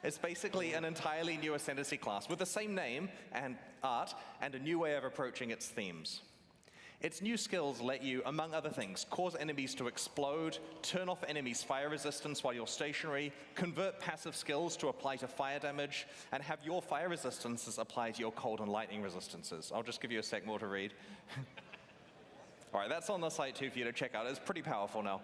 It's basically an entirely new Ascendancy class with the same name and art and a new way of approaching its themes. Its new skills let you, among other things, cause enemies to explode, turn off enemies' fire resistance while you're stationary, convert passive skills to apply to fire damage, and have your fire resistances apply to your cold and lightning resistances. I'll just give you a sec more to read. All right, that's on the site too for you to check out. It's pretty powerful now.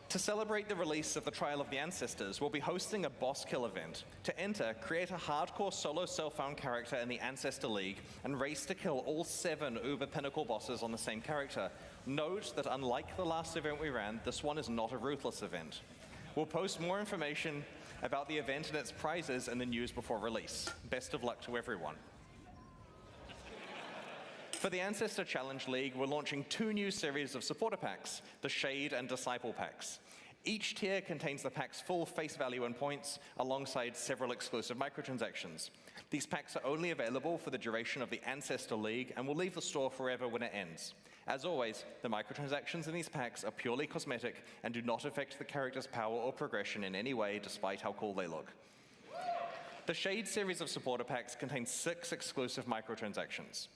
To celebrate the release of the Trial of the Ancestors, we'll be hosting a boss kill event. To enter, create a hardcore solo self-found character in the Ancestor League and race to kill all 7 Uber Pinnacle bosses on the same character. Note that unlike the last event we ran, this one is not a ruthless event. We'll post more information about the event and its prizes in the news before release. Best of luck to everyone. For the Ancestor Challenge League, we're launching 2 new series of supporter packs, the Shade and Disciple packs. Each tier contains the pack's full face value and points, alongside several exclusive microtransactions. These packs are only available for the duration of the Ancestor League and will leave the store forever when it ends. As always, the microtransactions in these packs are purely cosmetic and do not affect the character's power or progression in any way, despite how cool they look. The Shade series of supporter packs contains 6 exclusive microtransactions.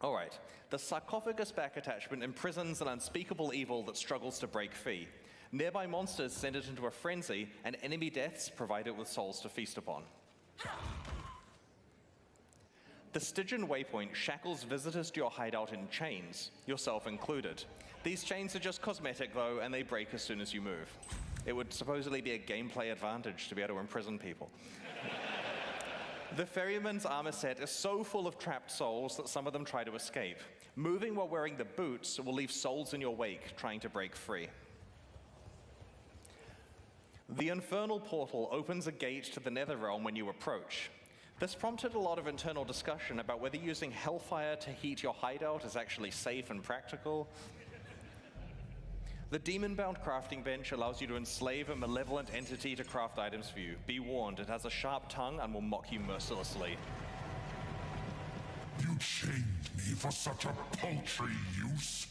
All right, the sarcophagus back attachment imprisons an unspeakable evil that struggles to break free. Nearby monsters send it into a frenzy, and enemy deaths provide it with souls to feast upon. The Stygian Waypoint shackles visitors to your hideout in chains, yourself included. These chains are just cosmetic, though, and they break as soon as you move. It would supposedly be a gameplay advantage to be able to imprison people. The Ferryman's armor set is so full of trapped souls that some of them try to escape. Moving while wearing the boots will leave souls in your wake trying to break free. The Infernal Portal opens a gate to the Netherrealm when you approach. This prompted a lot of internal discussion about whether using Hellfire to heat your hideout is actually safe and practical. The Demon-bound crafting bench allows you to enslave a malevolent entity to craft items for you. Be warned, it has a sharp tongue and will mock you mercilessly. shamed me for such a paltry use?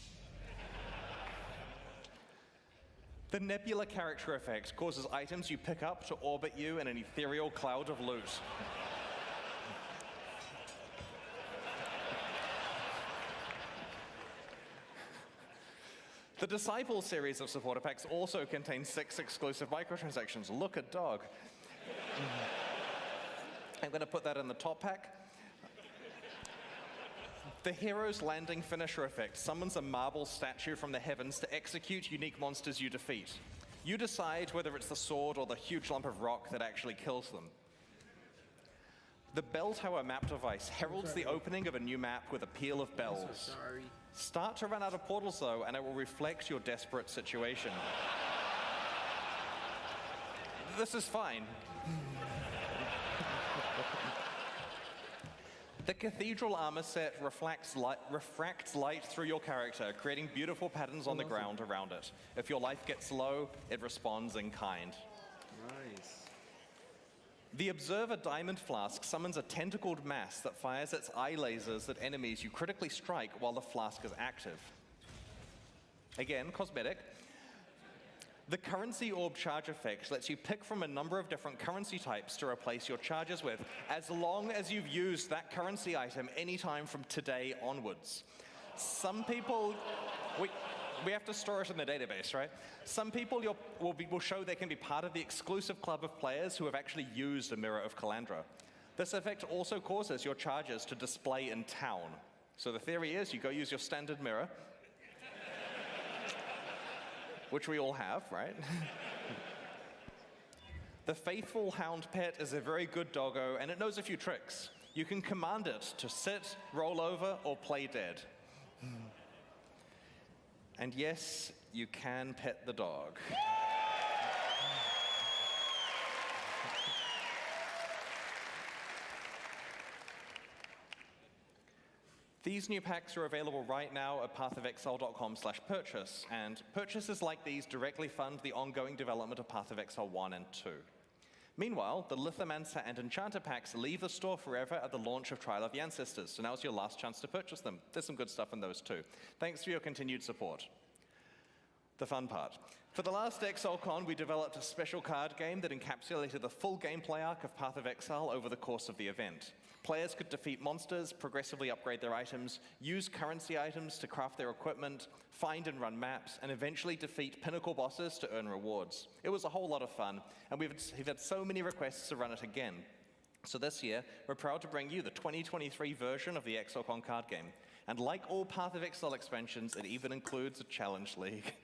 The Nebula character effect causes items you pick up to orbit you in an ethereal cloud of loot. The Disciple series of supporter packs also contain 6 exclusive microtransactions. Look at dog. I'm going to put that in the top pack. The Hero's Landing Finisher effect summons a marble statue from the heavens to execute unique monsters you defeat. You decide whether it's the sword or the huge lump of rock that actually kills them. The Bell Tower map device heralds the opening of a new map with a peal of bells. Start to run out of portals though, and it will reflect your desperate situation. This is fine. The Cathedral armor set refracts light through your character, creating beautiful patterns on the ground around it. If your life gets low, it responds in kind. Nice. The Observer Diamond Flask summons a tentacled mass that fires its eye lasers at enemies you critically strike while the flask is active. Again, cosmetic. The Currency Orb Charge effect lets you pick from a number of different currency types to replace your charges with, as long as you've used that currency item anytime from today onwards. Some people... We have to store it in the database, right? Some people will show they can be part of the exclusive club of players who have actually used a Mirror of Calandra. This effect also causes your charges to display in town. So the theory is you go use your standard mirror, which we all have, right? The Faithful Hound Pet is a very good doggo, and it knows a few tricks. You can command it to sit, roll over, or play dead. And yes, you can pet the dog. These new packs are available right now at pathofexile.com/purchase, and purchases like these directly fund the ongoing development of Path of Exile 1 and 2. Meanwhile, the Lithomancer and Enchanter packs leave the store forever at the launch of Trial of the Ancestors, so now's your last chance to purchase them. There's some good stuff in those too. Thanks for your continued support. The fun part. For the last ExileCon, we developed a special card game that encapsulated the full gameplay arc of Path of Exile over the course of the event. Players could defeat monsters, progressively upgrade their items, use currency items to craft their equipment, find and run maps, and eventually defeat pinnacle bosses to earn rewards. It was a whole lot of fun, and we've had so many requests to run it again. So this year, we're proud to bring you the 2023 version of the ExileCon card game. And like all Path of Exile expansions, it even includes a challenge league.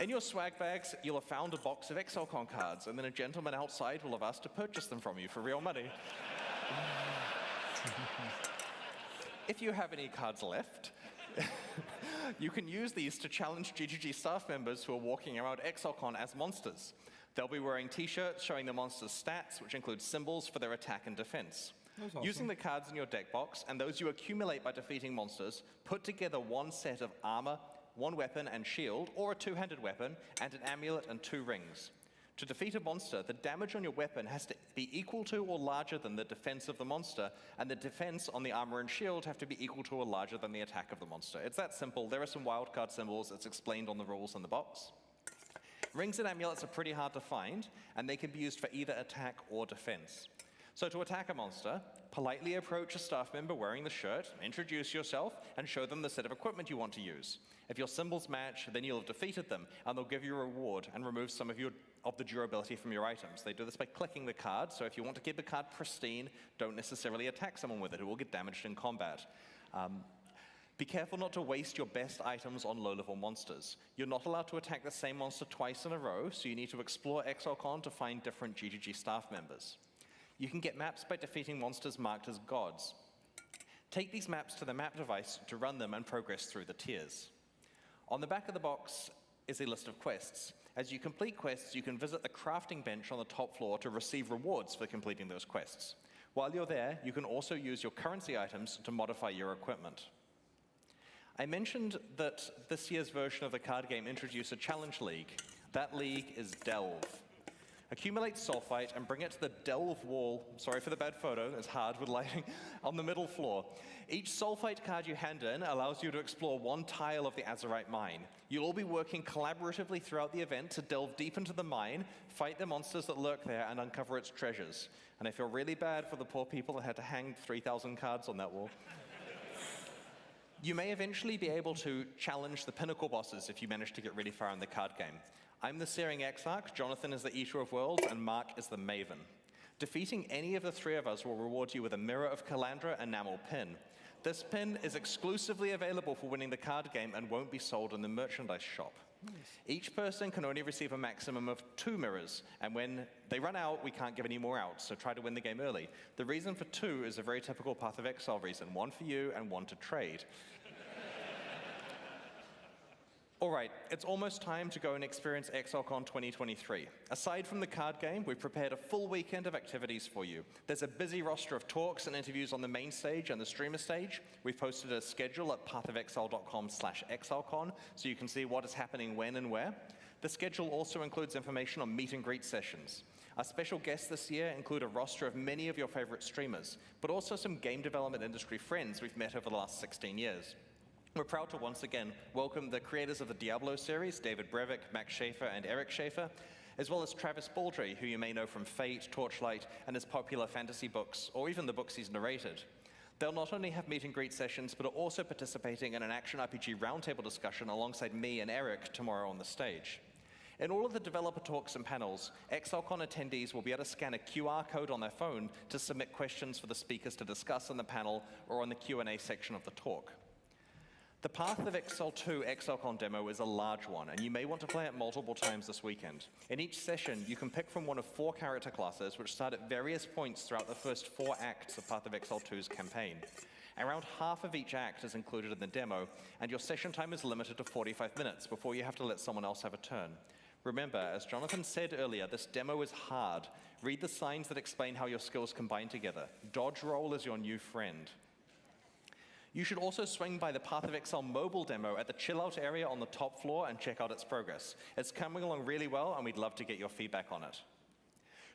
In your swag bags, you'll have found a box of ExileCon cards, and then a gentleman outside will have asked to purchase them from you for real money. If you have any cards left, you can use these to challenge GGG staff members who are walking around ExileCon as monsters. They'll be wearing t-shirts showing the monster's stats, which include symbols for their attack and defense. Awesome. Using the cards in your deck box, and those you accumulate by defeating monsters, put together one set of armor, one weapon and shield, or a two-handed weapon, and an amulet and 2 rings. To defeat a monster, the damage on your weapon has to be equal to or larger than the defense of the monster, and the defense on the armor and shield have to be equal to or larger than the attack of the monster. It's that simple. There are some wildcard symbols. It's explained on the rules in the box. Rings and amulets are pretty hard to find, and they can be used for either attack or defense. So to attack a monster, politely approach a staff member wearing the shirt, introduce yourself, and show them the set of equipment you want to use. If your symbols match, then you'll have defeated them, and they'll give you a reward and remove some of the durability from your items. They do this by clicking the card, so if you want to keep the card pristine, don't necessarily attack someone with it. It will get damaged in combat. Be careful not to waste your best items on low-level monsters. You're not allowed to attack the same monster twice in a row, so you need to explore ExileCon to find different GGG staff members. You can get maps by defeating monsters marked as gods. Take these maps to the map device to run them and progress through the tiers. On the back of the box is a list of quests. As you complete quests, you can visit the crafting bench on the top floor to receive rewards for completing those quests. While you're there, you can also use your currency items to modify your equipment. I mentioned that this year's version of the card game introduced a challenge league. That league is Delve. Accumulate sulfite and bring it to the delve wall, sorry for the bad photo, it's hard with lighting, on the middle floor. Each sulfite card you hand in allows you to explore one tile of the azurite mine. You'll all be working collaboratively throughout the event to delve deep into the mine, fight the monsters that lurk there, and uncover its treasures. And I feel really bad for the poor people that had to hang 3,000 cards on that wall. You may eventually be able to challenge the pinnacle bosses if you manage to get really far in the card game. I'm the Searing Exarch, Jonathan is the Eater of Worlds, and Mark is the Maven. Defeating any of the three of us will reward you with a Mirror of Calandra enamel pin. This pin is exclusively available for winning the card game and won't be sold in the merchandise shop. Nice. Each person can only receive a maximum of 2 mirrors, and when they run out, we can't give any more out, so try to win the game early. The reason for 2 is a very typical Path of Exile reason, 1 for you and 1 to trade. All right, it's almost time to go and experience ExileCon 2023. Aside from the card game, we've prepared a full weekend of activities for you. There's a busy roster of talks and interviews on the main stage and the streamer stage. We've posted a schedule at pathofexile.com/ExileCon so you can see what is happening when and where. The schedule also includes information on meet and greet sessions. Our special guests this year include a roster of many of your favorite streamers, but also some game development industry friends we've met over the last 16 years. We're proud to once again welcome the creators of the Diablo series, David Brevik, Max Schaefer, and Eric Schaefer, as well as Travis Baldry, who you may know from Fate, Torchlight, and his popular fantasy books, or even the books he's narrated. They'll not only have meet and greet sessions, but are also participating in an action RPG roundtable discussion alongside me and Eric tomorrow on the stage. In all of the developer talks and panels, ExileCon attendees will be able to scan a QR code on their phone to submit questions for the speakers to discuss in the panel or on the Q&A section of the talk. The Path of Exile 2 ExileCon demo is a large one, and you may want to play it multiple times this weekend. In each session, you can pick from one of 4 character classes, which start at various points throughout the first 4 acts of Path of Exile 2's campaign. Around half of each act is included in the demo, and your session time is limited to 45 minutes before you have to let someone else have a turn. Remember, as Jonathan said earlier, this demo is hard. Read the signs that explain how your skills combine together. Dodge roll is your new friend. You should also swing by the Path of Exile mobile demo at the chill out area on the top floor and check out its progress. It's coming along really well, and we'd love to get your feedback on it.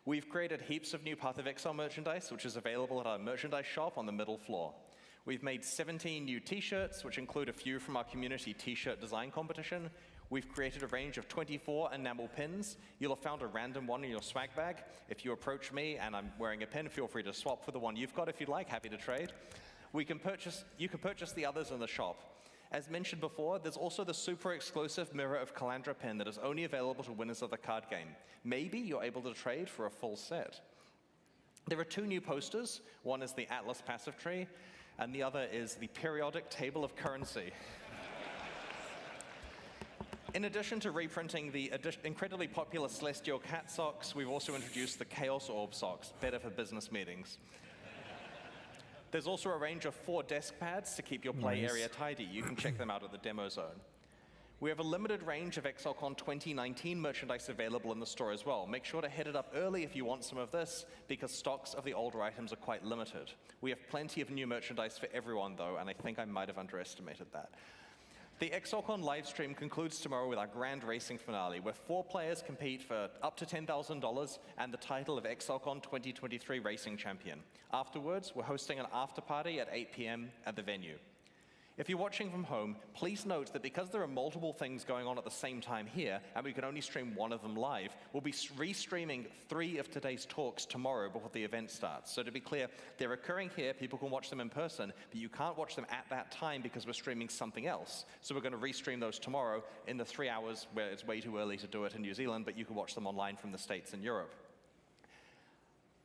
We've created heaps of new Path of Exile merchandise, which is available at our merchandise shop on the middle floor. We've made 17 new t-shirts, which include a few from our community t-shirt design competition. We've created a range of 24 enamel pins. You'll have found a random one in your swag bag. If you approach me and I'm wearing a pin, feel free to swap for the one you've got if you'd like. Happy to trade. You can purchase the others in the shop. As mentioned before, there's also the super exclusive Mirror of Calandra pin that is only available to winners of the card game. Maybe you're able to trade for a full set. There are 2 new posters. One is the Atlas passive tree, and the other is the periodic table of currency. In addition to reprinting the incredibly popular Celestial Cat socks, we've also introduced the Chaos Orb socks, better for business meetings. There's also a range of 4 desk pads to keep your play area tidy. You can check them out at the demo zone. We have a limited range of ExileCon 2019 merchandise available in the store as well. Make sure to hit it up early if you want some of this, because stocks of the older items are quite limited. We have plenty of new merchandise for everyone, though, and I think I might have underestimated that. The ExileCon livestream concludes tomorrow with our grand racing finale, where 4 players compete for up to $10,000 and the title of ExileCon 2023 Racing Champion. Afterwards, we're hosting an after party at 8 p.m. at the venue. If you're watching from home, please note that because there are multiple things going on at the same time here, and we can only stream one of them live, we'll be restreaming 3 of today's talks tomorrow before the event starts. So to be clear, they're occurring here, people can watch them in person, but you can't watch them at that time because we're streaming something else. So we're going to restream those tomorrow in the 3 hours where it's way too early to do it in New Zealand, but you can watch them online from the States and Europe.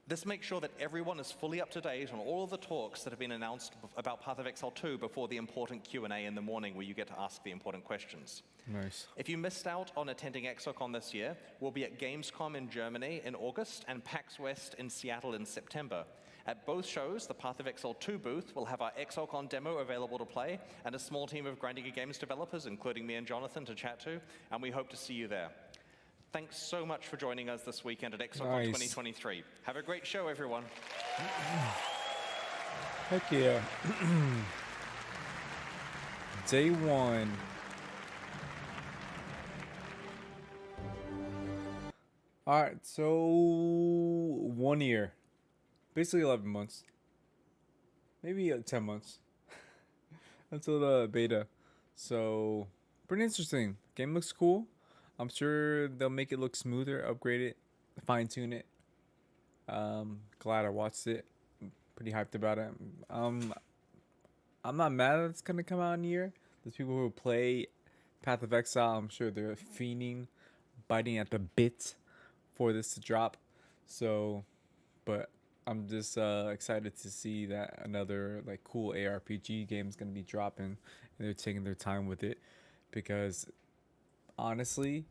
This makes sure that everyone is fully up to date on all of the talks that have been announced about Path of Exile 2 before the important Q&A in the morning where you get to ask the important questions. Nice. If you missed out on attending ExileCon this year, we'll be at Gamescom in Germany in August and PAX West in Seattle in September. At both shows, the Path of Exile 2 booth will have our ExileCon demo available to play and a small team of Grinding Games developers, including me and Jonathan, to chat to, and we hope to see you there. Thanks so much for joining us this weekend at ExileCon 2023. Have a great show, everyone. Heck yeah. Day 1. All right, so 1 year, basically 11 months, maybe 10 months until the beta. So pretty interesting. Game looks cool. I'm sure they'll make it look smoother, upgrade it, fine tune it. Glad I watched it. Pretty hyped about it. I'm not mad that it's gonna come out in a year. There's people who play Path of Exile. I'm sure they're fiending, biting at the bit for this to drop. So, but I'm just excited to see that another like cool ARPG game is gonna be dropping, and they're taking their time with it, because honestly,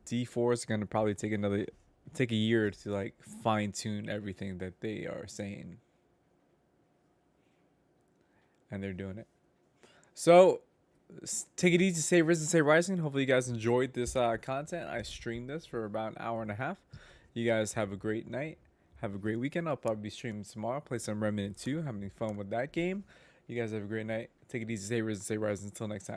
D4 is gonna probably take a year to like fine tune everything that they are saying, and they're doing it. So take it easy, stay risen, stay rising. Hopefully you guys enjoyed this content. I streamed this for about an hour and a half. You guys have a great night. Have a great weekend. I'll probably be streaming tomorrow. Play some Remnant 2. Having fun with that game. You guys have a great night. Take it easy, stay risen, stay rising. Until next time.